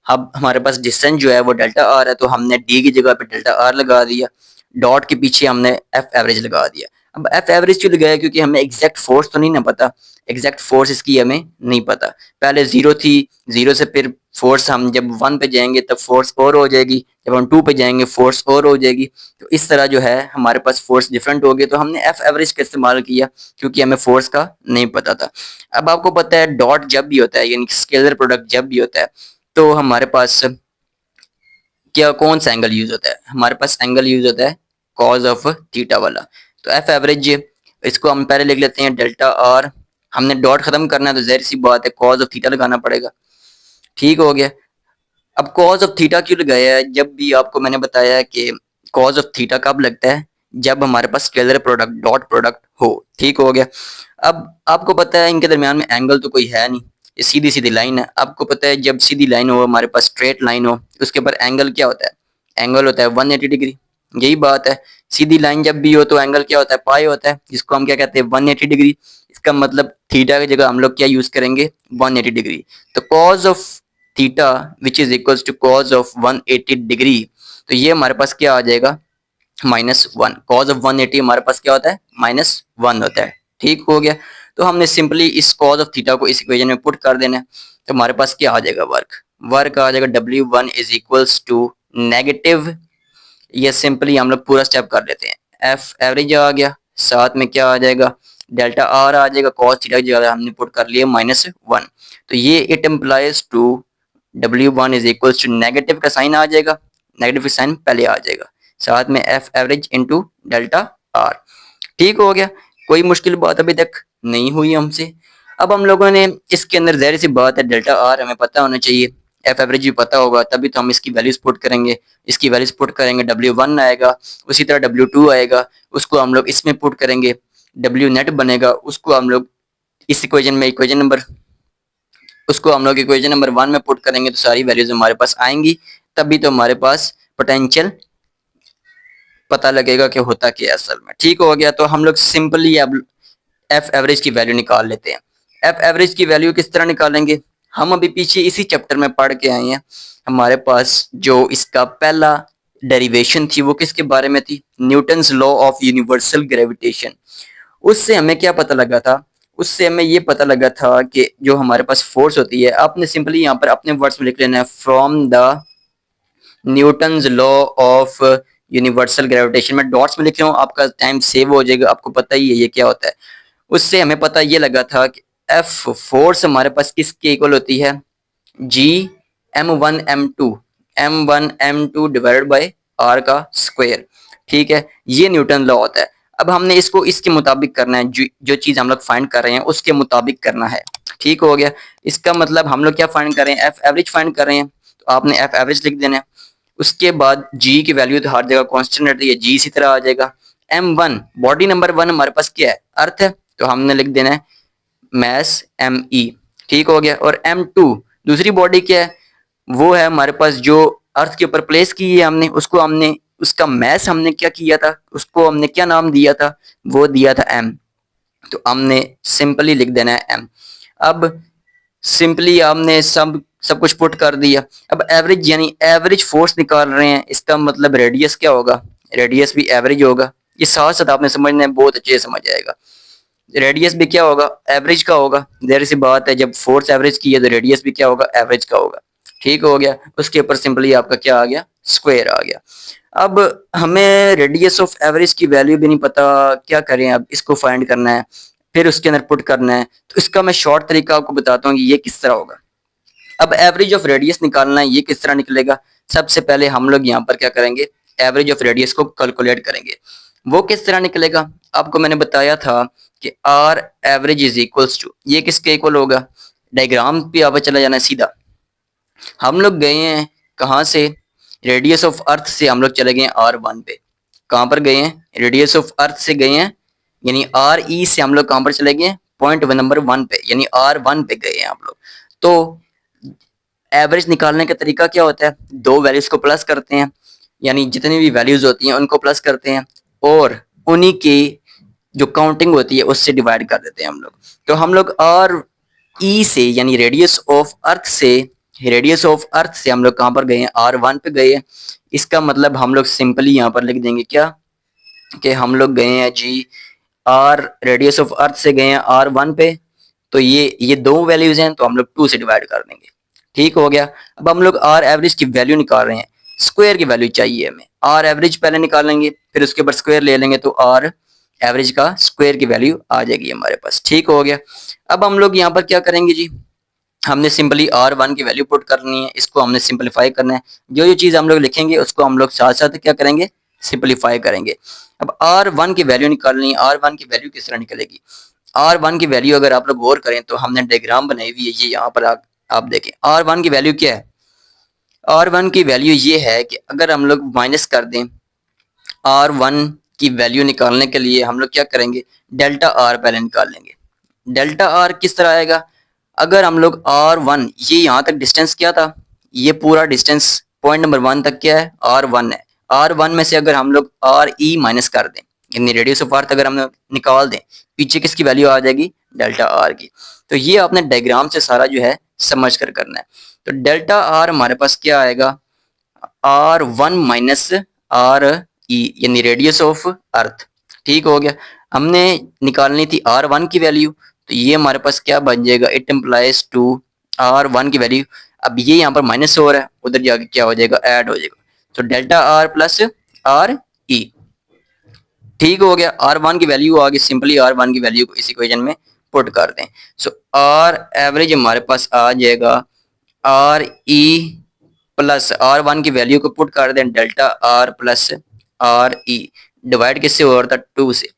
Speaker 1: अब हमारे पास डिस्टेंस जो है वो डेल्टा आर है, तो हमने डी की जगह पे डेल्टा आर लगा दिया, डॉट के पीछे हमने एफ एवरेज लगा दिया। अब एफ एवरेज क्यों लगाया, क्योंकि हमें एग्जैक्ट फोर्स तो नहीं ना पता, एग्जैक्ट फोर्स इसकी हमें नहीं पता। पहले 0 थी, 0 से फिर फोर्स हम जब 1 पे जाएंगे तब फोर्स और हो जाएगी, जब हम 2 पे जाएंगे फोर्स और हो जाएगी। तो इस तरह जो है हमारे पास फोर्स डिफरेंट हो गए, तो हमने एफ एवरेज का इस्तेमाल किया क्योंकि हमें फोर्स का नहीं पता था। अब आपको पता है डॉट जब भी होता है यानी स्केलर प्रोडक्ट जब भी होता है, तो हमारे पास क्या कौन सा एंगल यूज होता है, हमारे पास एंगल यूज होता है कॉज ऑफ थीटा वाला। तो एफ एवरेज इसको हम पहले लिख लेते हैं डेल्टा आर, हमने डॉट खत्म करना है तो जाहिर सी बात है कॉज ऑफ थीटा लगाना पड़ेगा। ठीक हो गया, अब कॉज ऑफ थीटा क्यों लगाया है, जब भी आपको मैंने बताया है कि कॉज ऑफ थीटा कब लगता है, जब हमारे पास स्केलर प्रोडक्ट डॉट प्रोडक्ट हो। ठीक हो गया, अब आपको पता है इनके दरमियान में एंगल तो कोई है नहीं, ये सीधी सीधी लाइन है। आपको पता है जब सीधी लाइन हो, हमारे पास स्ट्रेट लाइन हो, उसके ऊपर एंगल क्या होता है, एंगल होता है 180 डिग्री। यही बात है, सीधी लाइन जब भी हो तो एंगल क्या होता है, पाई होता है, जिसको हम क्या कहते हैं 180 डिग्री। इसका मतलब थीटा की जगह हम लोग क्या यूज करेंगे, 180 डिग्री। तो cos of theta which is equals to cos of 180 degree, तो ये हमारे पास क्या आ जाएगा, -1। कॉज ऑफ 180 हमारे पास क्या होता है, -1 होता है। ठीक हो गया, तो हमने सिंपली इस कॉज ऑफ थीटा को इस इक्वेशन में पुट कर देना है, तो हमारे पास क्या आ जाएगा, वर्क आ जाएगा W1 is equals to negative, ये सिंपली हम लोग पूरा स्टेप कर लेते हैं, एफ एवरेज आ गया, साथ में क्या आ जाएगा, डेल्टा आर आ जाएगा, कॉस थीटा की जगह हमने पुट कर लिया -1। तो ये it implies to W1 is equal to negative का साइन आ जाएगा, नेगेटिव का साइन पहले आ जाएगा, साथ में F average into delta R. ठीक हो गया, कोई मुश्किल बात अभी तक नहीं हुई हमसे। अब हम लोगों ने इसके अंदर ज़ाहिर सी बात है डेल्टा आर हमें पता होना चाहिए, एफ एवरेज भी पता होगा, तभी तो हम इसकी वैल्यूज पुट करेंगे। इसकी वैल्यूज पुट करेंगे, W1 आएगा, उसी तरह W2 आएगा, उसको हम लोग इसमें पुट करेंगे, W नेट बनेगा, उसको हम लोग इस इक्वेशन में उसको हम लोग इक्वेशन नंबर 1 में पुट करेंगे तो सारी वैल्यूज हमारे पास आएंगी, तभी तो हमारे पास पोटेंशियल पता लगेगा कि होता क्या है असल में। ठीक हो गया, तो हम लोग सिंपली अब एफ एवरेज की वैल्यू निकाल लेते हैं। एफ एवरेज की वैल्यू किस तरह निकालेंगे, हम अभी पीछे इसी चैप्टर में पढ़ के आए हैं। हमारे पास जो इसका पहला डेरिवेशन थी वो किसके बारे में थी, Newton's law of universal gravitation. उससे हमें क्या पता लगा था, उससे हमें ये पता लगा था कि जो हमारे पास फोर्स होती है, आपने सिंपली यहाँ पर अपने वर्ड्स में लिख लेना है, from the Newton's law of universal gravitation. में डॉट्स में लिख रहा हूँ, आपका टाइम सेव हो जाएगा, आपको पता ही है ये क्या होता है। उससे हमें पता ये लगा था कि एफ फोर्स हमारे पास किसके इक्वल होती है, G m1 m2 divided by R का स्क्वायर। ठीक है, ये न्यूटन लॉ होता है। अब हमने इसको इसके मुताबिक करना है, जो चीज हम लोग फाइंड कर रहे हैं उसके मुताबिक करना है। ठीक हो गया, इसका मतलब हम लोग क्या फाइंड कर रहे हैं, एफ एवरेज फाइंड कर रहे हैं, तो आपने एफ एवरेज लिख देना है। उसके बाद जी की वैल्यू तो हर जगह कांस्टेंट रहती है, जी इसी तरह आ जाएगा। m1 बॉडी नंबर 1 हमारे पास क्या है, अर्थ है, तो हमने लिख देना है मैस me। ठीक हो गया, और m2 दूसरी बॉडी क्या है, वो है हमारे पास जो अर्थ के ऊपर प्लेस की है हमने, उसका मैस हमने क्या किया था, उसको हमने क्या नाम दिया था, वो दिया था m, तो हमने सिंपली लिख देना है m। अब सिंपली हमने सब कुछ पुट कर दिया। अब एवरेज यानी एवरेज फोर्स निकाल रहे हैं, इसका मतलब रेडियस क्या होगा, रेडियस भी एवरेज होगा। ये साथ साथ आपने समझना है, बहुत अच्छे से समझ आएगा। रेडियस भी क्या होगा, एवरेज का होगा, देर सी बात है, जब फोर्स एवरेज की है तो रेडियस भी क्या होगा, एवरेज का होगा। ठीक हो गया, उसके ऊपर सिंपली आपका क्या आ गया, स्क्वायर आ गया। अब हमें रेडियस ऑफ एवरेज की वैल्यू भी नहीं पता, क्या करें, अब इसको फाइंड करना है, फिर उसके अंदर पुट करना है। तो इसका मैं शॉर्ट तरीका आपको बताता हूँ कि ये किस तरह होगा। अब एवरेज ऑफ रेडियस निकालना है, ये किस तरह निकलेगा, सबसे पहले हम लोग यहाँ पर क्या करेंगे, एवरेज ऑफ रेडियस को कैलकुलेट करेंगे। वो किस तरह निकलेगा, आपको मैंने बताया था कि R average is equals to, ये किसके इक्वल होगा, डायग्राम पे आप चला जाना सीधा। हम लोग गए हैं कहाँ से, रेडियस ऑफ अर्थ से हम लोग चले गए R1 पे। कहाँ पर गए हैं, रेडियस ऑफ अर्थ से गए हैं, यानी RE से हम लोग कहाँ पर चले गए, पॉइंट नंबर 1 पे, यानी R1 पे गए हैं आप लोग। तो एवरेज निकालने का तरीका क्या होता है, दो वैल्यूज को प्लस करते हैं, यानी जितनी भी वैल्यूज होती हैं उनको प्लस करते हैं, और उन्हीं की जो काउंटिंग होती है उससे डिवाइड कर देते हैं हम लोग। तो हम लोग RE से यानी रेडियस ऑफ अर्थ से हम लोग कहाँ पर गए हैं, R1 पे गए हैं। इसका मतलब हम लोग सिंपली यहाँ पर लिख देंगे क्या, कि हम लोग गए हैं जी रेडियस ऑफ अर्थ से गए हैं R1 पे, तो ये दो वैल्यूज हैं, तो हम लोग 2 से डिवाइड कर देंगे। ठीक हो गया, अब हम लोग आर एवरेज की वैल्यू निकाल रहे हैं, स्क्वायर की वैल्यू चाहिए हमें, आर एवरेज पहले निकालेंगे, फिर उसके ऊपर स्क्वायर ले लेंगे, तो आर एवरेज का स्क्वायर की वैल्यू आ जाएगी हमारे पास। ठीक हो गया, अब हम लोग यहाँ पर क्या करेंगे जी, हमने सिंपली R1 की वैल्यू पुट करनी है, इसको हमने सिंपलीफाई करना है, जो चीज हम लोग लिखेंगे उसको हम लोग साथ साथ क्या करेंगे, सिंपलीफाई करेंगे। अब R1 की वैल्यू निकालनी है, R1 की वैल्यू किस तरह निकलेगी, R1 की वैल्यू अगर आप लोग गौर करें तो हमने डायग्राम बनाई हुई है, ये यहाँ पर आप देखें R1 की वैल्यू क्या है, R1 की वैल्यू ये है कि अगर हम लोग माइनस कर दें, R1 की वैल्यू निकालने के लिए हम लोग क्या करेंगे, डेल्टा R पहले निकाल लेंगे। डेल्टा R किस तरह आएगा, अगर हम लोग R1, ये यहाँ तक डिस्टेंस क्या था, ये पूरा डिस्टेंस पॉइंट नंबर 1 तक क्या है, R1 है। R1 में से अगर हम लोग RE माइनस कर दें, यानी रेडियस ऑफ अर्थ अगर हम निकाल दें, पीछे किसकी वैल्यू आ जाएगी, डेल्टा R की। तो ये आपने डायग्राम से सारा जो है समझ कर करना है। तो डेल्टा R हमारे पास क्या आएगा, R1 माइनस RE, यानी रेडियस ऑफ अर्थ। ठीक हो गया, हमने निकालनी थी R1 की वैल्यू, तो ये हमारे पास क्या बन जाएगा, इट इम्प्लाइज टू R1 की वैल्यू। अब ये यहाँ पर माइनस हो रहा है, उधर जाके क्या हो जाएगा, ऐड हो जाएगा, तो डेल्टा R प्लस RE। ठीक हो गया, R1 की वैल्यू आ गई, सिंपली R1 की वैल्यू को इस इक्वेशन में पुट कर दें। सो R एवरेज हमारे पास आ जाएगा R E plus R one की वैल्यू को पुट कर दें delta R plus R E, divide किससे हो रहा था, 2 से।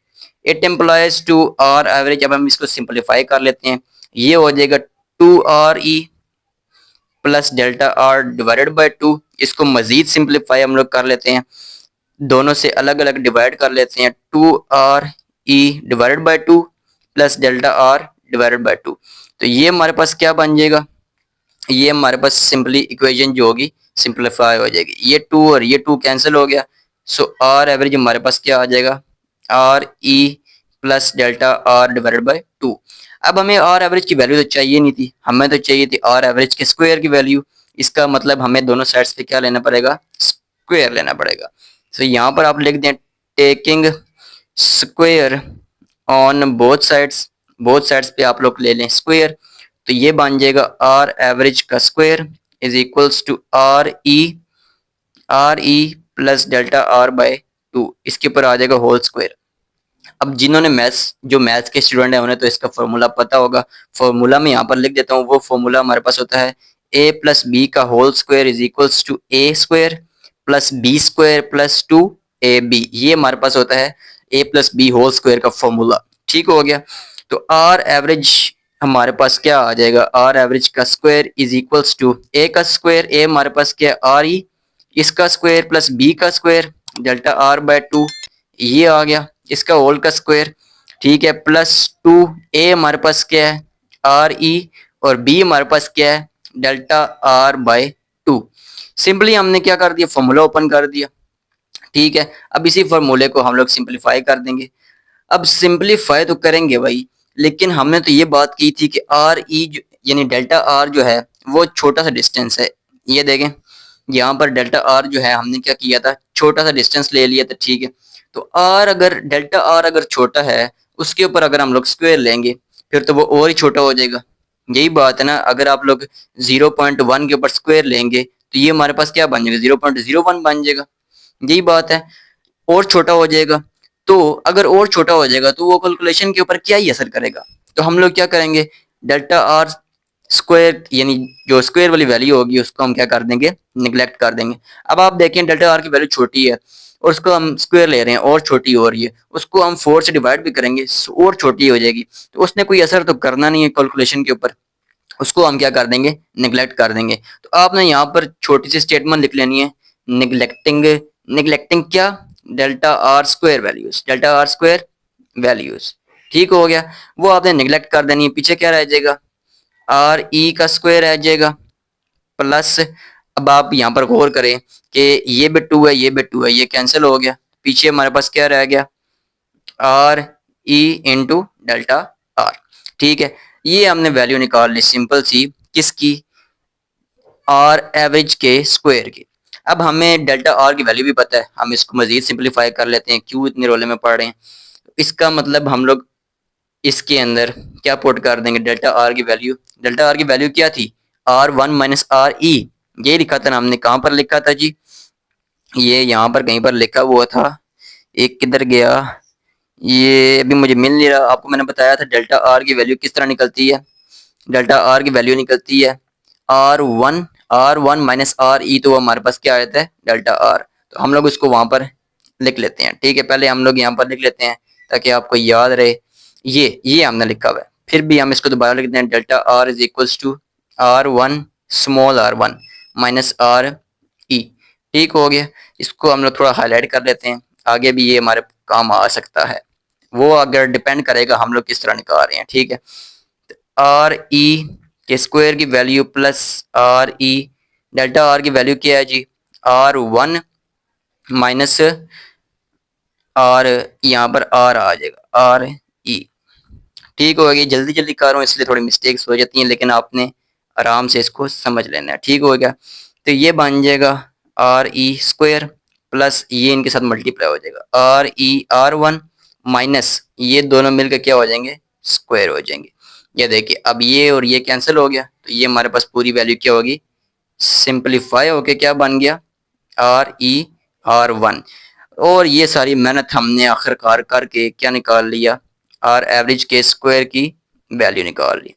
Speaker 1: It implies to R average. अब हम इसको सिंपलीफाई कर लेते हैं, ये हो जाएगा 2 RE plus delta are divided by 2। इसको मजीद सिंपलीफाई हम लोग कर लेते हैं, दोनों से अलग अलग डिवाइड कर लेते हैं, 2RE divided by 2 plus delta are divided by 2। तो ये हमारे पास क्या बन जाएगा, ये हमारे पास सिंपली इक्वेशन जो होगी सिंपलीफाई हो जाएगी। ये 2 और ये 2 कैंसिल हो गया, सो आर एवरेज हमारे पास क्या आ जाएगा, RE plus delta are divided by 2। अब हमें आर एवरेज की वैल्यू तो चाहिए नहीं थी, हमें तो चाहिए थी आर एवरेज के स्क्वायर की वैल्यू। इसका मतलब हमें दोनों साइड्स पे क्या लेना पड़ेगा, स्क्वायर लेना पड़ेगा। तो यहाँ पर आप लिख दें taking square on both sides पे आप लोग ले लें स्क्वायर। तो ये बन जाएगा आर एवरेज का square is equals to R E plus delta R by 2, इसके ऊपर आ जाएगा होल स्क्वायर। अब जिन्होंने मैथ्स के स्टूडेंट है उन्हें तो इसका फॉर्मूला पता होगा, फॉर्मूला में यहाँ पर लिख देता हूँ। वो फॉर्मूला हमारे पास होता है a प्लस बी का whole square is equals to A square plus B square plus 2ab। ये हमारे पास होता है a plus B whole square का फॉर्मूला। ठीक हो गया। तो आर एवरेज हमारे पास क्या आ जाएगा, आर एवरेज का स्क्वायर इज इक्वल्स टू ए का स्क्वायर, ए हमारे पास क्या है आर ई, इसका स्क्वायर प्लस बी का स्क्वायर डेल्टा आर बाय 2, ये आ गया इसका होल का स्क्वायर। ठीक है, प्लस 2a हमारे पास क्या है आर ई, और b हमारे पास क्या है डेल्टा आर बाय 2। सिंपली हमने क्या कर दिया, फॉर्मूला ओपन कर दिया। ठीक है, अब इसी फॉर्मूले को हम लोग सिंपलीफाई कर देंगे। अब सिंपलीफाई तो करेंगे भाई, लेकिन हमने तो ये बात की थी कि आर ई यानी डेल्टा आर जो है वो छोटा सा डिस्टेंस है। ये देखें यहाँ पर डेल्टा आर जो है हमने क्या किया था, छोटा सा डिस्टेंस ले लिया था। ठीक है, तो आर अगर डेल्टा आर अगर छोटा है उसके ऊपर अगर हम लोग स्क्वायर लेंगे फिर तो वो और ही छोटा हो जाएगा। यही बात है ना, अगर आप लोग 0.1 के ऊपर स्क्वायर लेंगे तो ये हमारे पास क्या बन जाएगा, 0.01 बन जाएगा। यही बात है, और छोटा हो जाएगा। तो अगर और छोटा हो जाएगा तो वो कैलकुलेशन के ऊपर क्या ही असर करेगा। तो हम लोग क्या करेंगे, डेल्टा आर स्क्वायर यानी जो स्क्वायर वाली वैल्यू होगी उसको हम क्या कर देंगे, निगलेक्ट कर देंगे। अब आप देखें डेल्टा आर की वैल्यू छोटी है और उसको हम स्क्वायर ले रहे हैं और छोटी हो रही है, उसको हम 4 से डिवाइड भी करेंगे और छोटी हो जाएगी, तो उसने कोई असर तो करना नहीं है कैलकुलेशन के ऊपर, उसको हम क्या कर देंगे, निगलेक्ट कर देंगे। तो आपने यहाँ पर छोटी सी स्टेटमेंट लिख लेनी है, निगलेक्टिंग निगलेक्टिंग क्या, delta R square values, delta R square values. ठीक हो गया, वो आपने निगलेक्ट कर देनी है। पीछे क्या रह जाएगा, आर ई का स्क्वायर रह जाएगा प्लस, अब आप यहाँ पर गौर करें कि ये भी 2 है ये भी 2 है, ये कैंसिल हो गया। पीछे हमारे पास क्या रह गया, are E into delta R. ठीक है, ये हमने वैल्यू निकाल ली सिंपल सी, किसकी, आर एवरेज के स्क्वायर की। अब हमें डेल्टा आर की वैल्यू भी पता है, हम इसको मजीद सिंपलीफाई कर लेते हैं, क्यों इतने रोले में पड़ रहे हैं। इसका मतलब हम लोग इसके अंदर क्या पुट कर देंगे, डेल्टा आर की वैल्यू, डेल्टा आर की वैल्यू क्या थी, R1 माइनस आर ई, ये लिखा था ना हमने, कहाँ पर लिखा था जी, ये यहाँ पर कहीं पर लिखा हुआ था, एक किधर गया, ये अभी मुझे मिल नहीं रहा। आपको मैंने बताया था डेल्टा आर की वैल्यू किस तरह निकलती है, डेल्टा आर की वैल्यू निकलती है R1 माइनस आर ई, तो हमारे पास क्या आता है डेल्टा आर। तो हम लोग उसको वहां पर लिख लेते हैं। ठीक है, पहले हम लोग यहाँ पर लिख लेते हैं ताकि आपको याद रहे। ये हमने लिखा हुआ है, फिर भी हम इसको दोबारा लिखते हैं, delta R is equals to R1 small r1 minus R E. ठीक हो गया, इसको हम लोग थोड़ा हाईलाइट कर लेते हैं, आगे भी ये हमारे काम आ सकता है। वो अगर डिपेंड करेगा हम लोग किस तरह निकाल रहे हैं। ठीक है, आर ई के स्क्वायर की वैल्यू प्लस आर ई, डेल्टा आर की वैल्यू क्या है जी, R1 माइनस आर, यहाँ पर आर आ जाएगा आर ई। ठीक हो गया, जल्दी जल्दी कर रहा हूँ इसलिए थोड़ी मिस्टेक्स हो जाती हैं, लेकिन आपने आराम से इसको समझ लेना है। ठीक हो गया, तो ये बन जाएगा आर ई स्क्वायर प्लस ये इनके साथ मल्टीप्लाई हो जाएगा R1 माइनस ये दोनों मिलकर क्या हो जाएंगे, स्क्वायर हो जाएंगे। ये देखिए अब ये और ये कैंसिल हो गया, तो ये हमारे पास पूरी वैल्यू क्या होगी, सिंपलीफाई होके क्या बन गया, R1। और ये सारी मेहनत हमने आखिरकार करके क्या निकाल लिया, आर एवरेज के स्क्वायर की वैल्यू निकाल ली।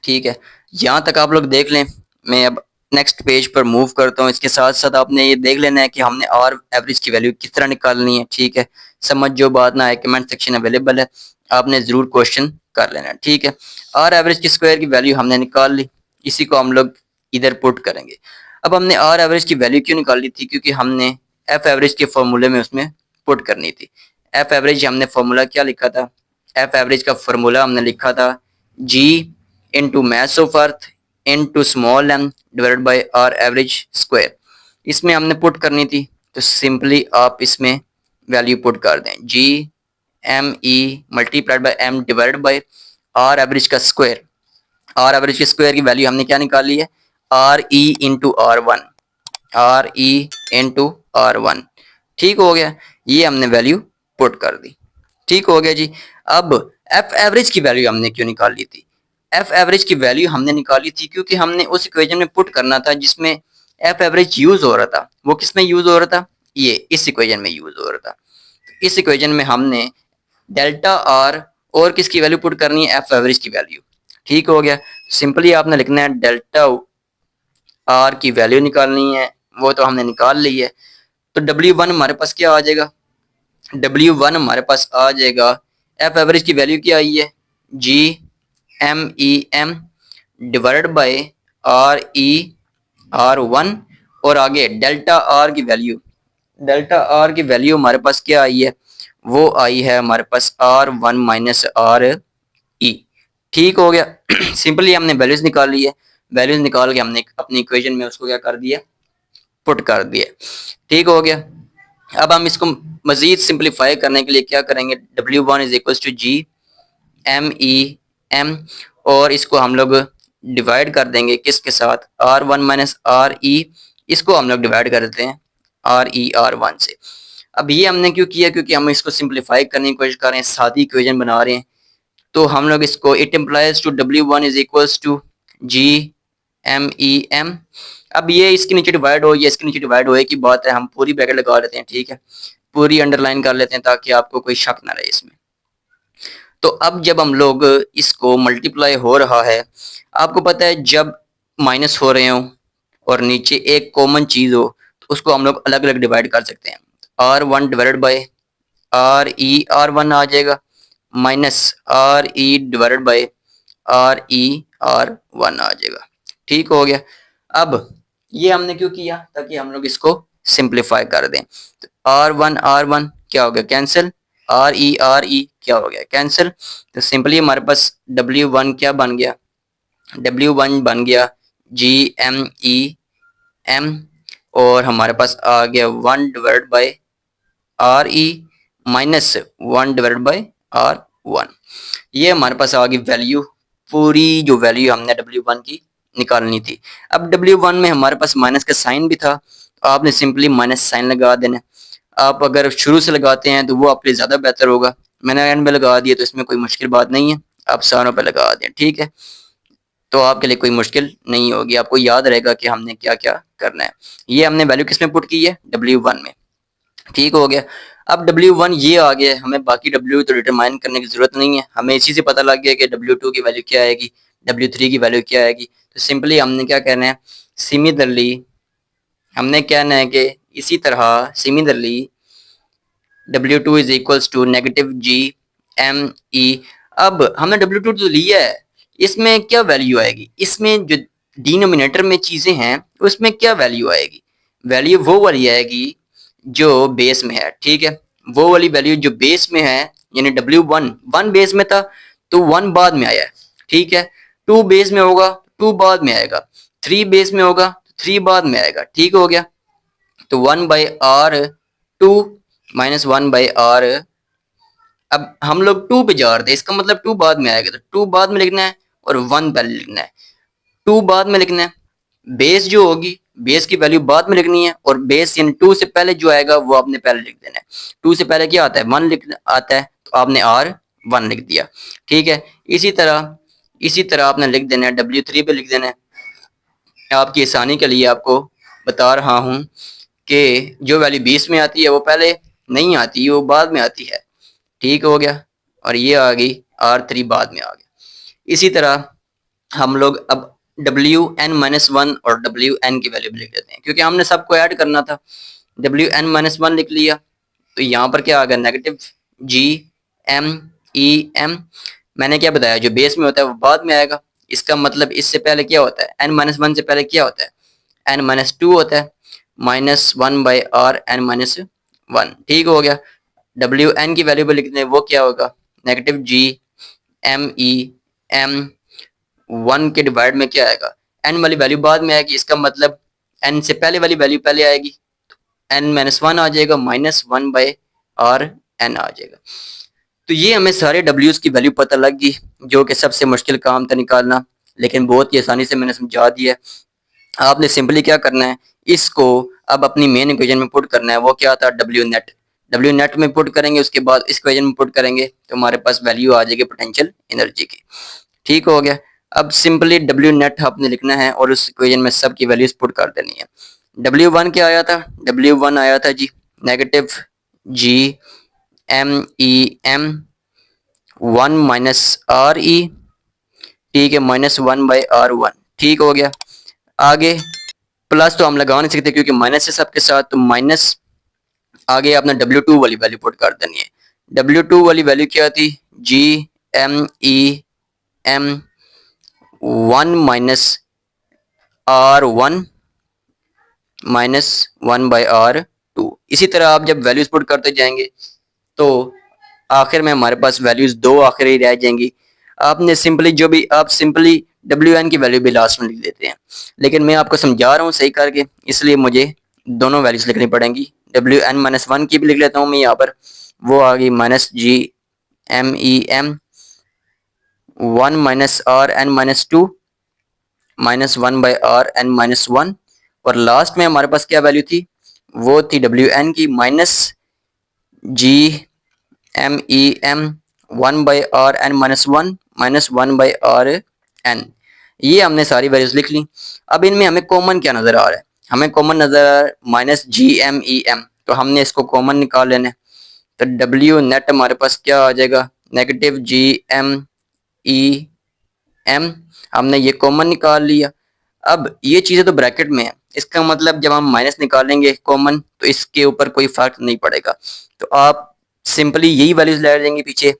Speaker 1: ठीक है, यहाँ तक आप लोग देख लें, मैं अब नेक्स्ट पेज पर मूव करता हूँ। इसके साथ साथ आपने ये देख लेना है कि हमने आर एवरेज की वैल्यू किस तरह निकालनी है। ठीक है, समझ जो बात ना है, कमेंट सेक्शन अवेलेबल है, आपने जरूर क्वेश्चन कर लेना। ठीक है, आर एवरेज की स्क्वायर की वैल्यू हमने निकाल ली, इसी को हम लोग इधर पुट करेंगे। अब हमने आर एवरेज की वैल्यू क्यों निकाली थी? क्योंकि हमने एफ एवरेज के फॉर्मूले में उसमें पुट करनी थी। एफ एवरेज हमने फॉर्मूला क्या लिखा था? एफ एवरेज का फॉर्मूला हमने लिखा था G into mass of earth into small m divided by R average square. इसमें हमने पुट करनी थी, तो सिंपली आप इसमें वैल्यू पुट कर दें, G M E multiplied by M divided by R average का स्क्वायर। आर एवरेज के स्क्वायर की वैल्यू हमने क्या निकाली है? R E into R one, R E into R one. ठीक हो गया, ये हमने वैल्यू पुट कर दी। ठीक हो गया जी। अब एफ एवरेज की वैल्यू हमने क्यों निकाली थी? एफ एवरेज की वैल्यू हमने निकाली थी क्योंकि हमने उस इक्वेशन में पुट करना था जिसमें एफ एवरेज यूज हो रहा था। वो किस में यूज हो रहा था? ये इस इक्वेशन में यूज हो रहा था। इस इक्वेशन में हमने डेल्टा आर और किसकी वैल्यू पुट करनी है? एफ एवरेज की वैल्यू। ठीक हो गया, सिंपली आपने लिखना है डेल्टा आर की वैल्यू निकालनी है, वो तो हमने निकाल ली है। तो W1 हमारे पास क्या आ जाएगा? W1 हमारे पास आ जाएगा, एफ एवरेज की वैल्यू क्या आई है? G M E M divided by R E R one, और आगे डेल्टा आर की वैल्यू, डेल्टा आर की वैल्यू हमारे पास क्या आई है? वो आई है हमारे पास R one minus R E. ठीक हो गया। सिंपली हमने वैल्यूज निकाल ली है, वैल्यूज निकाल के हमने अपनी इक्वेशन में उसको क्या कर दिया? पुट कर दिया। ठीक हो गया। अब हम इसको मजीद सिंप्लीफाई करने के लिए क्या करेंगे? W1 is equal to G M E M, और इसको हम लोग डिवाइड कर देंगे किसके साथ? R one minus R E. इसको हम लोग डिवाइड कर देते हैं आर ई आर वन से। अब ये हमने क्यों किया? क्योंकि हम इसको सिंप्लीफाई करने की कोशिश कर रहे हैं, सादी इक्वेशन बना रहे हैं। तो हम लोग इसको it implies to W1 is equals to G M E M. अब ये इसके नीचे डिवाइड हो, ये इसके नीचे डिवाइड हो की बात है, हम पूरी ब्रैकेट लगा लेते हैं। ठीक है, पूरी अंडरलाइन कर लेते हैं ताकि आपको कोई शक ना रहे इसमें। तो अब जब हम लोग इसको मल्टीप्लाई हो रहा है, आपको पता है जब माइनस हो रहे हो और नीचे एक कॉमन चीज हो तो उसको हम लोग अलग अलग डिवाइड कर सकते हैं। R one divided by R E R one आ जाएगा, minus R E divided by R E R one आ जाएगा। ठीक हो गया। अब ये हमने क्यों किया? ताकि हम लोग इसको सिंप्लीफाई कर दें। तो आर वन क्या हो गया? कैंसिल। आर ई क्या हो गया? कैंसिल। तो सिंपली हमारे पास W1 क्या बन गया? W1 बन गया जी एम ई एम, और हमारे पास आ गया 1 divide by R E minus 1 divide by R one. ये हमारे पास आ गई वैल्यू, पूरी जो वैल्यू हमने W1 की निकालनी थी। अब W1 में हमारे पास माइनस का साइन भी था, तो आपने सिंपली माइनस साइन लगा देना। आप अगर शुरू से लगाते हैं तो वो आपके लिए ज़्यादा बेहतर होगा। मैंने एंड में लगा दिया तो इसमें कोई मुश्किल बात नहीं है, आप सारों पे लगा दें। ठीक है, तो आपके लिए कोई मुश्किल नहीं होगी, आपको याद रहेगा कि हमने क्या क्या करना है। ये हमने वैल्यू किस में पुट की है? W1 में। ठीक हो गया। अब W1 ये आ गया, हमें बाकी W तो डिटरमाइन करने की जरूरत नहीं है, हमें इसी से पता लग गया कि W2 की वैल्यू क्या आएगी, W3 की वैल्यू क्या आएगी। तो सिंपली हमने क्या कहना है? सिमिलरली हमने कहना है कि इसी तरह similarly W2 is equals to negative G M E. अब हमने W2 तो लिया है, इसमें क्या वैल्यू आएगी? इसमें जो डिनोमिनेटर में चीजें हैं उसमें क्या वैल्यू आएगी? वैल्यू वो वाली आएगी जो बेस में है। ठीक है, वो वाली वैल्यू जो बेस में है, यानी W1 1 बेस में था तो 1 बाद में आया है। ठीक है, 2 बेस में होगा 2 बाद में आएगा, 3 बेस में होगा 3 बाद में आएगा। ठीक हो गया। तो 1 by R two minus 1 by R, अब हम लोग 2 पे जा रहे थे, इसका मतलब 2 बाद में आएगा, तो 2 बाद में लिखना है और 1 पहले लिखना है। 2 बाद में लिखना है, बेस जो होगी बेस की वैल्यू बाद में लिखनी है, और बेस यानी 2 से पहले जो आएगा वो आपने पहले लिख देना है। 2 से पहले क्या आता है? 1 लिख आता है, तो आपने R1 लिख दिया। ठीक है, इसी तरह आपने लिख देना है, W3 पे लिख देना है। आपकी आसानी के लिए आपको बता रहा हूं कि जो वैल्यू 20 में आती है वो पहले नहीं आती, वो बाद में आती है। ठीक हो गया, और ये आ गई R3 बाद में आ गया। इसी तरह हम लोग अब Wn-1 और Wn की वैल्यू भी लिख देते हैं, क्योंकि हमने सबको ऐड करना था। Wn-1 लिख लिया तो यहाँ पर क्या आ गया, नेगेटिव G-M-E-M। मैंने क्या बताया, जो बेस में होता है वो बाद में आएगा। इसका मतलब इससे पहले क्या होता है, n-1 से पहले क्या होता है, n-2 होता है, -1/r n-1। ठीक हो गया। Wn की वैल्यू भी लिख दें, वो क्या होगा, नेगेटिव G-M-E-M। 1 के डिवाइड में क्या आएगा, n वाली वैल्यू बाद में आएगी, इसका मतलब n से पहले वाली वैल्यू पहले आएगी, n-1 आ जाएगा, -1/r n आ जाएगा। तो ये हमें सारे W's की वैल्यू पता लग गई, जो कि सबसे मुश्किल काम था निकालना, लेकिन बहुत ही आसानी से मैंने समझा दिया। आपने सिंपली क्या करना है, इसको अब अपनी मेन इक्वेशन में पुट करना है। वो क्या था, डब्ल्यू नेट में पुट करेंगे, उसके बाद इस इक्वेशन में पुट करेंगे तो हमारे पास वैल्यू आ जाएगी पोटेंशियल एनर्जी की। ठीक हो गया। अब सिंपली डब्ल्यू नेट आपने लिखना है और उस इक्वेशन में सब की वैल्यूज पुट कर देनी है। W1 क्या आया था, W1 आया था जी नेगेटिव G-M-E-M 1-RE। ठीक है, -1/R1। ठीक हो गया। आगे प्लस तो हम लगा नहीं सकते क्योंकि माइनस है सबके साथ, तो माइनस आगे आपने W2 वाली वैल्यू पुट कर देनी है। W2 वाली वैल्यू क्या थी, G-M-E-M 1-R1 -1/R2। इसी तरह आप जब वैल्यूज पुट करते जाएंगे तो आखिर में हमारे पास वैल्यूज दो आखिर ही रह जाएंगी। आपने सिंपली जो भी आप सिंपली Wn की वैल्यू भी लास्ट में लिख देते हैं, लेकिन मैं आपको समझा रहा हूँ सही करके, इसलिए मुझे दोनों वैल्यूज लिखनी पड़ेंगी। Wn-1 की भी लिख लेता हूँ मैं यहाँ पर, वो आ गई -G-M-E-M 1-RN-2 -1/RN-1। और लास्ट में हमारे पास क्या वैल्यू थी, वो थी Wn की -G-M-E-M 1/RN-1 -1/RN। ये हमने सारी वैल्यूज लिख ली। अब इनमें हमें कॉमन क्या नजर आ रहा है, हमें कॉमन नजर आ रहा है -G-M-E-M, तो हमने इसको कॉमन निकाल लेना है। तो W नेट हमारे पास क्या आ जाएगा, नेगेटिव G-M-E-M, हमने ये कॉमन निकाल लिया। अब ये चीजें तो ब्रैकेट में है, इसका मतलब जब हम माइनस निकालेंगे कॉमन तो इसके ऊपर कोई फर्क नहीं पड़ेगा, तो आप सिंपली यही वैल्यूज ले जाएंगे पीछे।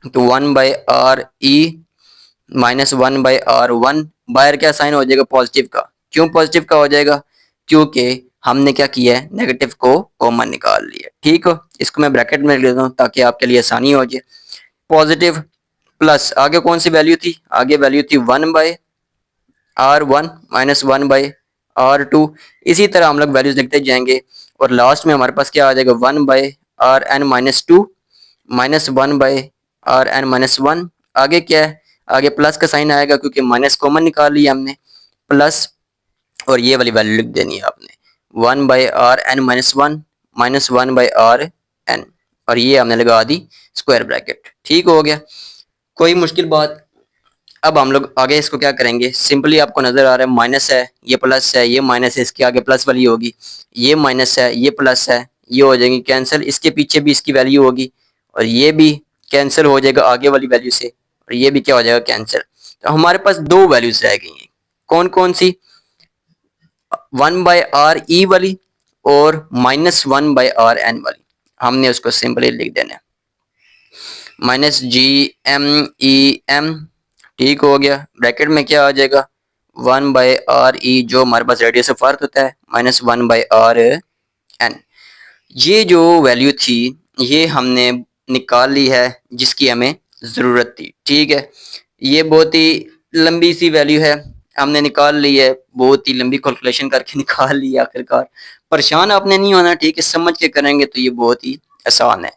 Speaker 1: तो 1/RE -1/R1, बाहर क्या साइन हो जाएगा, पॉजिटिव का। क्यों पॉजिटिव का हो जाएगा, क्योंकि हमने क्या किया है, नेगेटिव को कॉमन निकाल लिया। ठीक हो, इसको मैं ब्रैकेट में लिख देता हूँ ताकि आपके लिए आसानी हो जाए। पॉजिटिव प्लस आगे कौन सी वैल्यू थी, आगे वैल्यू थी 1/R1 -1/R2। इसी तरह हम लोग वैल्यूज लिखते जाएंगे और लास्ट में हमारे पास क्या आ जाएगा, 1/RN-2 -1/RN-1। आगे क्या है, आगे प्लस का साइन आएगा क्योंकि माइनस कॉमन निकाल लिया हमने, प्लस और ये वाली वैल्यू लिख देनी है आपने, 1/RN-1 -1/RN, और ये हमने लगा दी स्क्वायर ब्रैकेट। ठीक हो गया, कोई मुश्किल बात। अब हम लोग आगे इसको क्या करेंगे, सिंपली आपको नजर आ रहा है माइनस है, ये प्लस है, ये माइनस है, इसके आगे प्लस वाली होगी, ये माइनस है, ये प्लस है, ये हो जाएंगी कैंसिल, इसके पीछे भी इसकी वैल्यू होगी और ये भी कैंसिल हो जाएगा आगे वाली वैल्यू से, और ये भी क्या हो जाएगा, कैंसिल। तो हमारे पास दो वैल्यूज रह गई हैं, कौन कौन सी, 1/RE वाली और -1/RN वाली। हमने उसको सिंपली लिख देना है -G-M-E-M। ठीक हो गया, ब्रैकेट में क्या आ जाएगा, 1/RE जो हमारे पास रेडियस ऑफ अर्थ होता है -1/RN। ये जो वैल्यू थी ये हमने निकाल ली है जिसकी हमें ज़रूरत थी। ठीक है, ये बहुत ही लंबी सी वैल्यू है, हमने निकाल ली है, बहुत ही लंबी कैलकुलेशन करके निकाल ली है आखिरकार। परेशान आपने नहीं होना, ठीक है, समझ के करेंगे तो ये बहुत ही आसान है।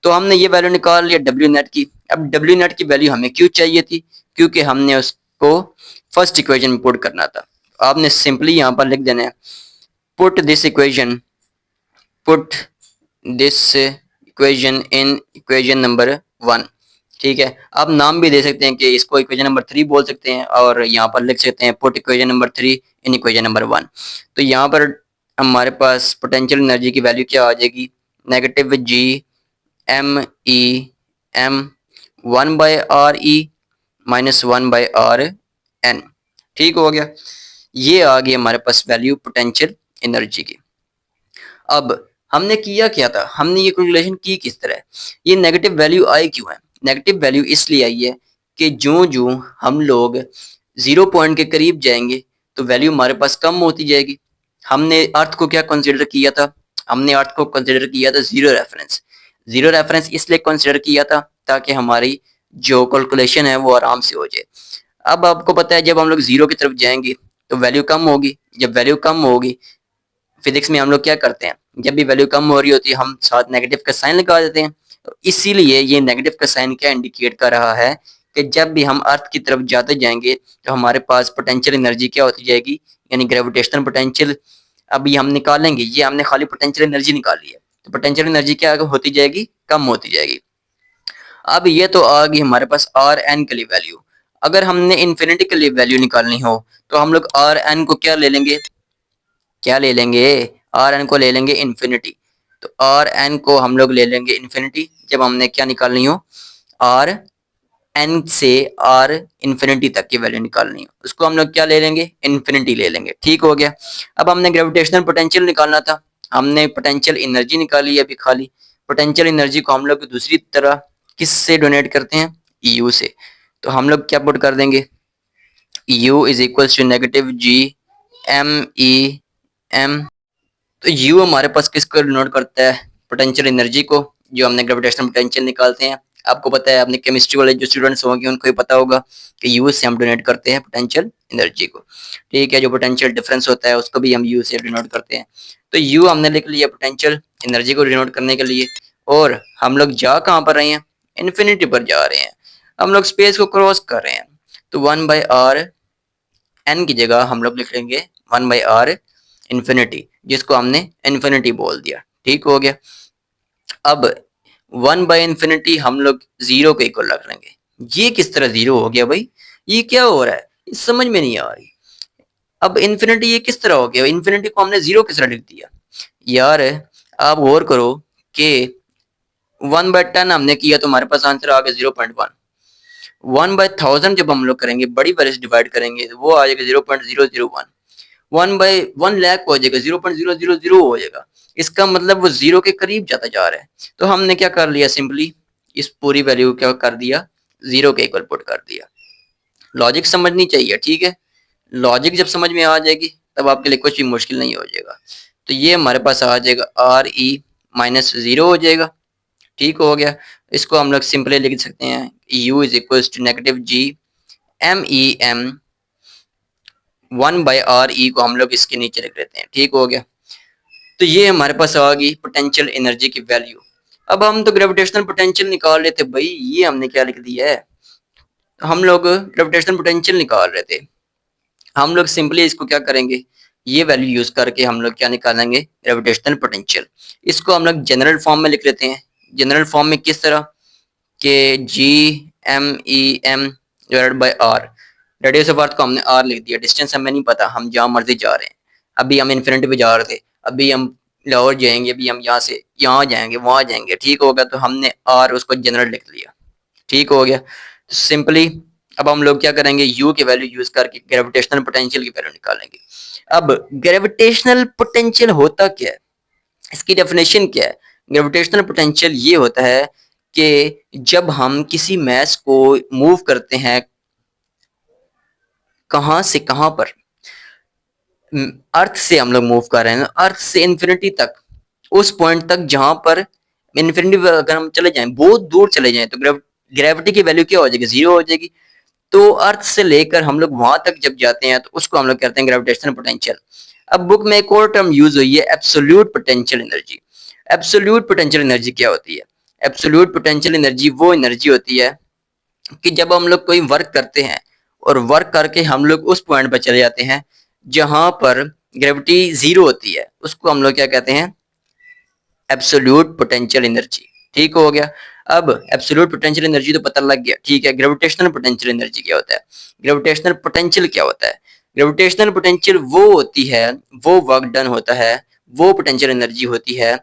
Speaker 1: तो हमने ये वैल्यू निकाल लिया डब्ल्यू नेट की। अब डब्ल्यू नेट की वैल्यू हमें क्यों चाहिए थी, क्योंकि हमने उसको फर्स्ट इक्वेशन में पुट करना था। आपने सिंपली यहाँ पर लिख देना है, put this equation in equation number 1। ठीक है, आप नाम भी दे सकते हैं कि इसको इक्वेशन नंबर 3 बोल सकते हैं, और यहाँ पर लिख सकते हैं put equation number 3 in equation number 1। तो यहाँ पर हमारे पास पोटेंशियल एनर्जी की वैल्यू क्या आ जाएगी, नेगेटिव G-M-E-M 1/RE -1/RN। ठीक हो गया। ये आ गई हमारे पास वैल्यू पोटेंशियल एनर्जी की। अब हमने किया क्या था, हमने ये कैलकुलेशन की किस तरह, ये नेगेटिव वैल्यू आई क्यों है? नेगेटिव वैल्यू इसलिए आई है कि जो जो हम लोग 0 पॉइंट के करीब जाएंगे तो वैल्यू हमारे पास कम होती जाएगी। हमने अर्थ को क्या कंसीडर किया था? हमने अर्थ को कंसीडर किया था जीरो रेफरेंस। जीरो रेफरेंस इसलिए कंसीडर किया था ताकि हमारी जो कैलकुलेशन है वो आराम से हो जाए। अब आपको पता है जब हम लोग जीरो की तरफ जाएंगे तो वैल्यू कम होगी। जब वैल्यू कम होगी, फिजिक्स में हम लोग क्या करते हैं, जब भी वैल्यू कम हो रही होती है हम साथ नेगेटिव का साइन लगा देते हैं। तो इसीलिए ये नेगेटिव का साइन क्या इंडिकेट कर रहा है कि जब भी हम अर्थ की तरफ जाते जाएंगे तो हमारे पास पोटेंशियल एनर्जी क्या होती जाएगी, यानी ग्रेविटेशनल पोटेंशियल। अभी हम निकालेंगे, ये हमने खाली पोटेंशियल एनर्जी निकाली है, तो पोटेंशियल एनर्जी क्या होती जाएगी, कम होती जाएगी। अब ये तो आ गई हमारे पास आर एन के लिए वैल्यू। अगर हमने इन्फिनिटी के लिए वैल्यू निकालनी हो तो हम लोग आर एन को क्या ले लेंगे, क्या ले लेंगे, आर एन को ले लेंगे इन्फिनिटी। तो आर एन को हम लोग ले लेंगे इन्फिनिटी जब हमने क्या निकालनी हो, आर एन से आर इन्फिनिटी तक की वैल्यू निकालनी हो, उसको हम लोग क्या ले लेंगे, इन्फिनिटी ले लेंगे। ठीक हो गया। अब हमने ग्रेविटेशनल पोटेंशियल निकालना था, हमने पोटेंशियल एनर्जी निकाली है अभी खाली। पोटेंशियल एनर्जी को हम लोग दूसरी तरह किस से डोनेट करते हैं, यू से। तो हम लोग क्या पुट कर देंगे, U is equal to negative G M E M. तो यू हमारे पास किसको डिनोट करता है, पोटेंशियल एनर्जी को, जो हमने ग्रेविटेशनल पोटेंशियल निकालते हैं। आपको पता है, अपने केमिस्ट्री वाले जो स्टूडेंट्स होंगे उनको ही पता होगा कि यू से हम डोनेट करते हैं पोटेंशियल एनर्जी को। ठीक है, जो पोटेंशियल डिफरेंस होता है उसको भी हम यू से डिनोट करते हैं। तो यू हमने लिख लिया पोटेंशियल एनर्जी को डिनोट करने के लिए। और हम लोग जा कहाँ पर रहे हैं, इन्फिनिटी पर जा रहे हैं, हम लोग स्पेस को क्रॉस कर रहे हैं। तो 1/r एन की जगह हम लोग लिख लेंगे 1/r इन्फिनिटी, जिसको हमने इन्फिनिटी बोल दिया। ठीक हो गया। अब 1/इन्फिनिटी हम लोग जीरो के इक्वल रख लेंगे। ये किस तरह जीरो हो गया भाई, ये क्या हो रहा है, समझ में नहीं आ रही। अब इन्फिनिटी ये किस तरह हो गया, इन्फिनिटी को हमने जीरो किस तरह लिख दिया यार। आप गौर करो कि 1/10 हमने किया तो हमारे पास आंसर आ गया 0.1। 1/1000 जब हम लोग करेंगे, बड़ी वैल्यू से डिवाइड करेंगे, तो वो आ जाएगा 0.001। 1/1 लाख हो जाएगा, 0.000 हो जाएगा। इसका मतलब वो जीरो के करीब जाता जा रहा है। तो हमने क्या कर लिया, सिंपली इस पूरी वैल्यू क्या कर दिया, जीरो के इक्वल पुट कर दिया। लॉजिक समझनी चाहिए, ठीक है। लॉजिक जब समझ में आ जाएगी तब आपके लिए कुछ भी मुश्किल नहीं हो जाएगा। तो ये हमारे पास आ जाएगा RE-0 हो जाएगा। ठीक हो गया। इसको हम लोग सिंपली लिख सकते हैं U is equal to negative G M E M 1/RE को हम लोग इसके नीचे लिख लेते हैं। ठीक हो गया। तो ये हमारे पास आ गई पोटेंशियल एनर्जी की वैल्यू। अब हम तो ग्रेविटेशनल पोटेंशियल निकाल रहे थे भाई, ये हमने क्या लिख दिया है, हम लोग ग्रेविटेशनल पोटेंशियल निकाल रहे थे। हम लोग सिंपली इसको क्या करेंगे, ये वैल्यू यूज करके हम लोग क्या निकालेंगे, ग्रेविटेशनल पोटेंशियल। इसको हम लोग जनरल फॉर्म में लिख लेते हैं। जनरल फॉर्म में किस तरह के GMEM divided by R। Radius of earth को हमने R लिख दिया, डिस्टेंस हमें नहीं पता, हम जहाँ मर्जी जा रहे हैं। अभी हम इन्फिनिटी पे जा रहे थे, अभी हम लाहौर जाएंगे, अभी हम यहाँ से यहाँ जाएंगे, वहां जाएंगे। ठीक हो गया। तो हमने R उसको जनरल लिख लिया। ठीक हो गया। तो सिंपली अब हम लोग क्या करेंगे, U की वैल्यू यूज करके ग्रेविटेशनल पोटेंशियल की वैल्यू निकालेंगे। अब ग्रेविटेशनल पोटेंशियल होता क्या है, इसकी डेफिनेशन क्या है। ग्रेविटेशनल पोटेंशियल ये होता है कि जब हम किसी मैस को मूव करते हैं कहां से कहां पर, अर्थ से हम लोग मूव कर रहे हैं, अर्थ से इन्फिनिटी तक, उस पॉइंट तक जहां पर इन्फिनिटी अगर हम चले जाएं, बहुत दूर चले जाएं, तो ग्रेविटी की वैल्यू क्या हो जाएगी, जीरो हो जाएगी। तो अर्थ से लेकर हम लोग वहां तक जब जाते हैं तो उसको हम लोग कहते हैं ग्रेविटेशनल पोटेंशियल। अब बुक में एक और टर्म यूज हुई है, absolute potential energy. Absolute potential energy क्या होती है, एब्सोल्यूट पोटेंशियल एनर्जी वो एनर्जी होती है कि जब हम लोग कोई वर्क करते हैं और वर्क करके हम लोग उस पॉइंट पर चले जाते हैं जहां पर ग्रेविटी जीरो होती है, उसको हम लोग क्या कहते हैं, एब्सोल्यूट पोटेंशियल एनर्जी। ठीक हो गया। अब एब्सोल्यूट पोटेंशियल एनर्जी तो पता लग गया, ठीक है। ग्रेविटेशनल पोटेंशियल एनर्जी क्या होता है, ग्रेविटेशनल पोटेंशियल क्या होता है, ग्रेविटेशनल पोटेंशियल वो होती है, वो वर्क डन होता है, वो पोटेंशियल एनर्जी होती है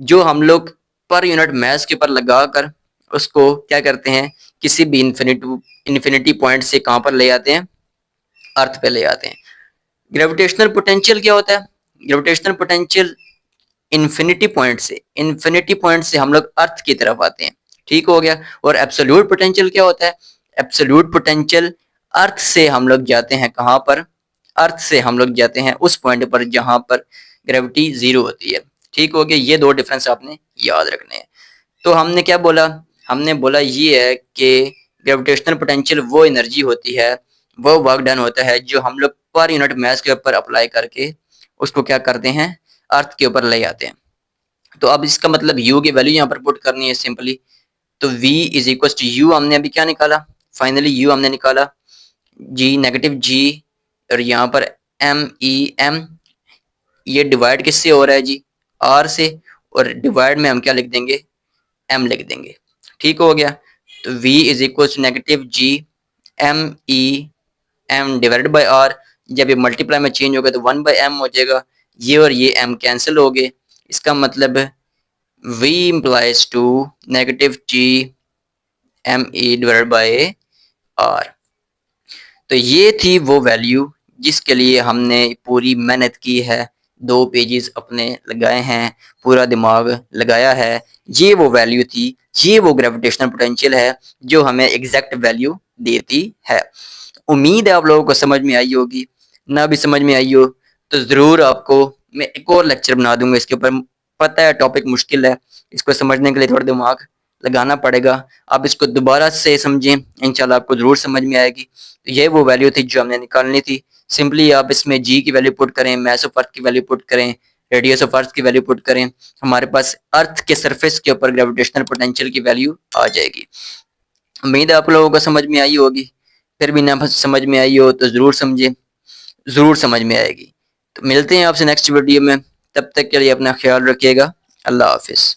Speaker 1: जो हम लोग पर यूनिट मास के ऊपर लगाकर उसको क्या करते हैं, किसी भी इन्फिनिटी पॉइंट से कहां पर ले आते हैं, अर्थ पे ले आते हैं। ग्रेविटेशनल पोटेंशियल क्या होता है? ग्रेविटेशनल पोटेंशियल इन्फिनिटी पॉइंट से हम लोग अर्थ की तरफ आते हैं, ठीक हो गया। और एब्सोल्यूट पोटेंशियल क्या होता है? एब्सोल्यूट पोटेंशियल अर्थ से हम लोग जाते हैं कहां पर? अर्थ से हम लोग जाते हैं उस पॉइंट पर जहां पर ग्रेविटी जीरो होती है, ठीक हो गया। ये दो डिफरेंस आपने याद रखने हैं। तो हमने क्या बोला? हमने बोला ये है कि ग्रेविटेशनल पोटेंशियल वो एनर्जी होती है, वो वर्क डन होता है जो हम लोग पर यूनिट मास के ऊपर अप्लाई करके उसको क्या करते हैं? अर्थ के ऊपर ले आते हैं। तो अब इसका मतलब u की वैल्यू यहाँ पर पुट करनी है सिंपली। तो v is equal to u, हमने अभी क्या निकाला? फाइनली u हमने निकाला g नेगेटिव g, और यहाँ पर m e m, ये डिवाइड किससे हो रहा है जी? r से, और डिवाइड में हम क्या लिख देंगे? m लिख देंगे, ठीक हो गया। तो v is equal to negative g m e m divided by r। जब ये मल्टीप्लाई में चेंज होगा तो 1 बाई m हो जाएगा, ये और ये m कैंसिल हो गए। इसका मतलब v implies to negative g m e divided by r। तो ये थी वो वैल्यू जिसके लिए हमने पूरी मेहनत की है, 2 पेजेस अपने लगाए हैं, पूरा दिमाग लगाया है। ये वो वैल्यू थी, ये वो ग्रेविटेशनल पोटेंशियल है जो हमें एग्जैक्ट वैल्यू देती है। उम्मीद है आप लोगों को समझ में आई होगी। ना भी समझ में आई हो तो जरूर आपको मैं एक और लेक्चर बना दूंगा इसके ऊपर। पता है टॉपिक मुश्किल है, इसको समझने के लिए थोड़ा दिमाग लगाना पड़ेगा। आप इसको दोबारा से समझें, इंशाल्लाह आपको जरूर समझ में आएगी। तो ये वो वैल्यू थी जो हमने निकालनी थी। सिंपली आप इसमें जी की वैल्यू पुट करें, मास ऑफ अर्थ की वैल्यू पुट करें, रेडियस ऑफ अर्थ की वैल्यू पुट करें, हमारे पास अर्थ के सरफेस के ऊपर ग्रेविटेशनल पोटेंशियल की वैल्यू आ जाएगी। उम्मीद है आप लोगों को समझ में आई होगी। फिर भी ना समझ में आई हो तो जरूर समझे, जरूर समझ में आएगी। तो मिलते हैं आपसे नेक्स्ट वीडियो में, तब तक के लिए अपना ख्याल रखिएगा। अल्लाह हाफिज।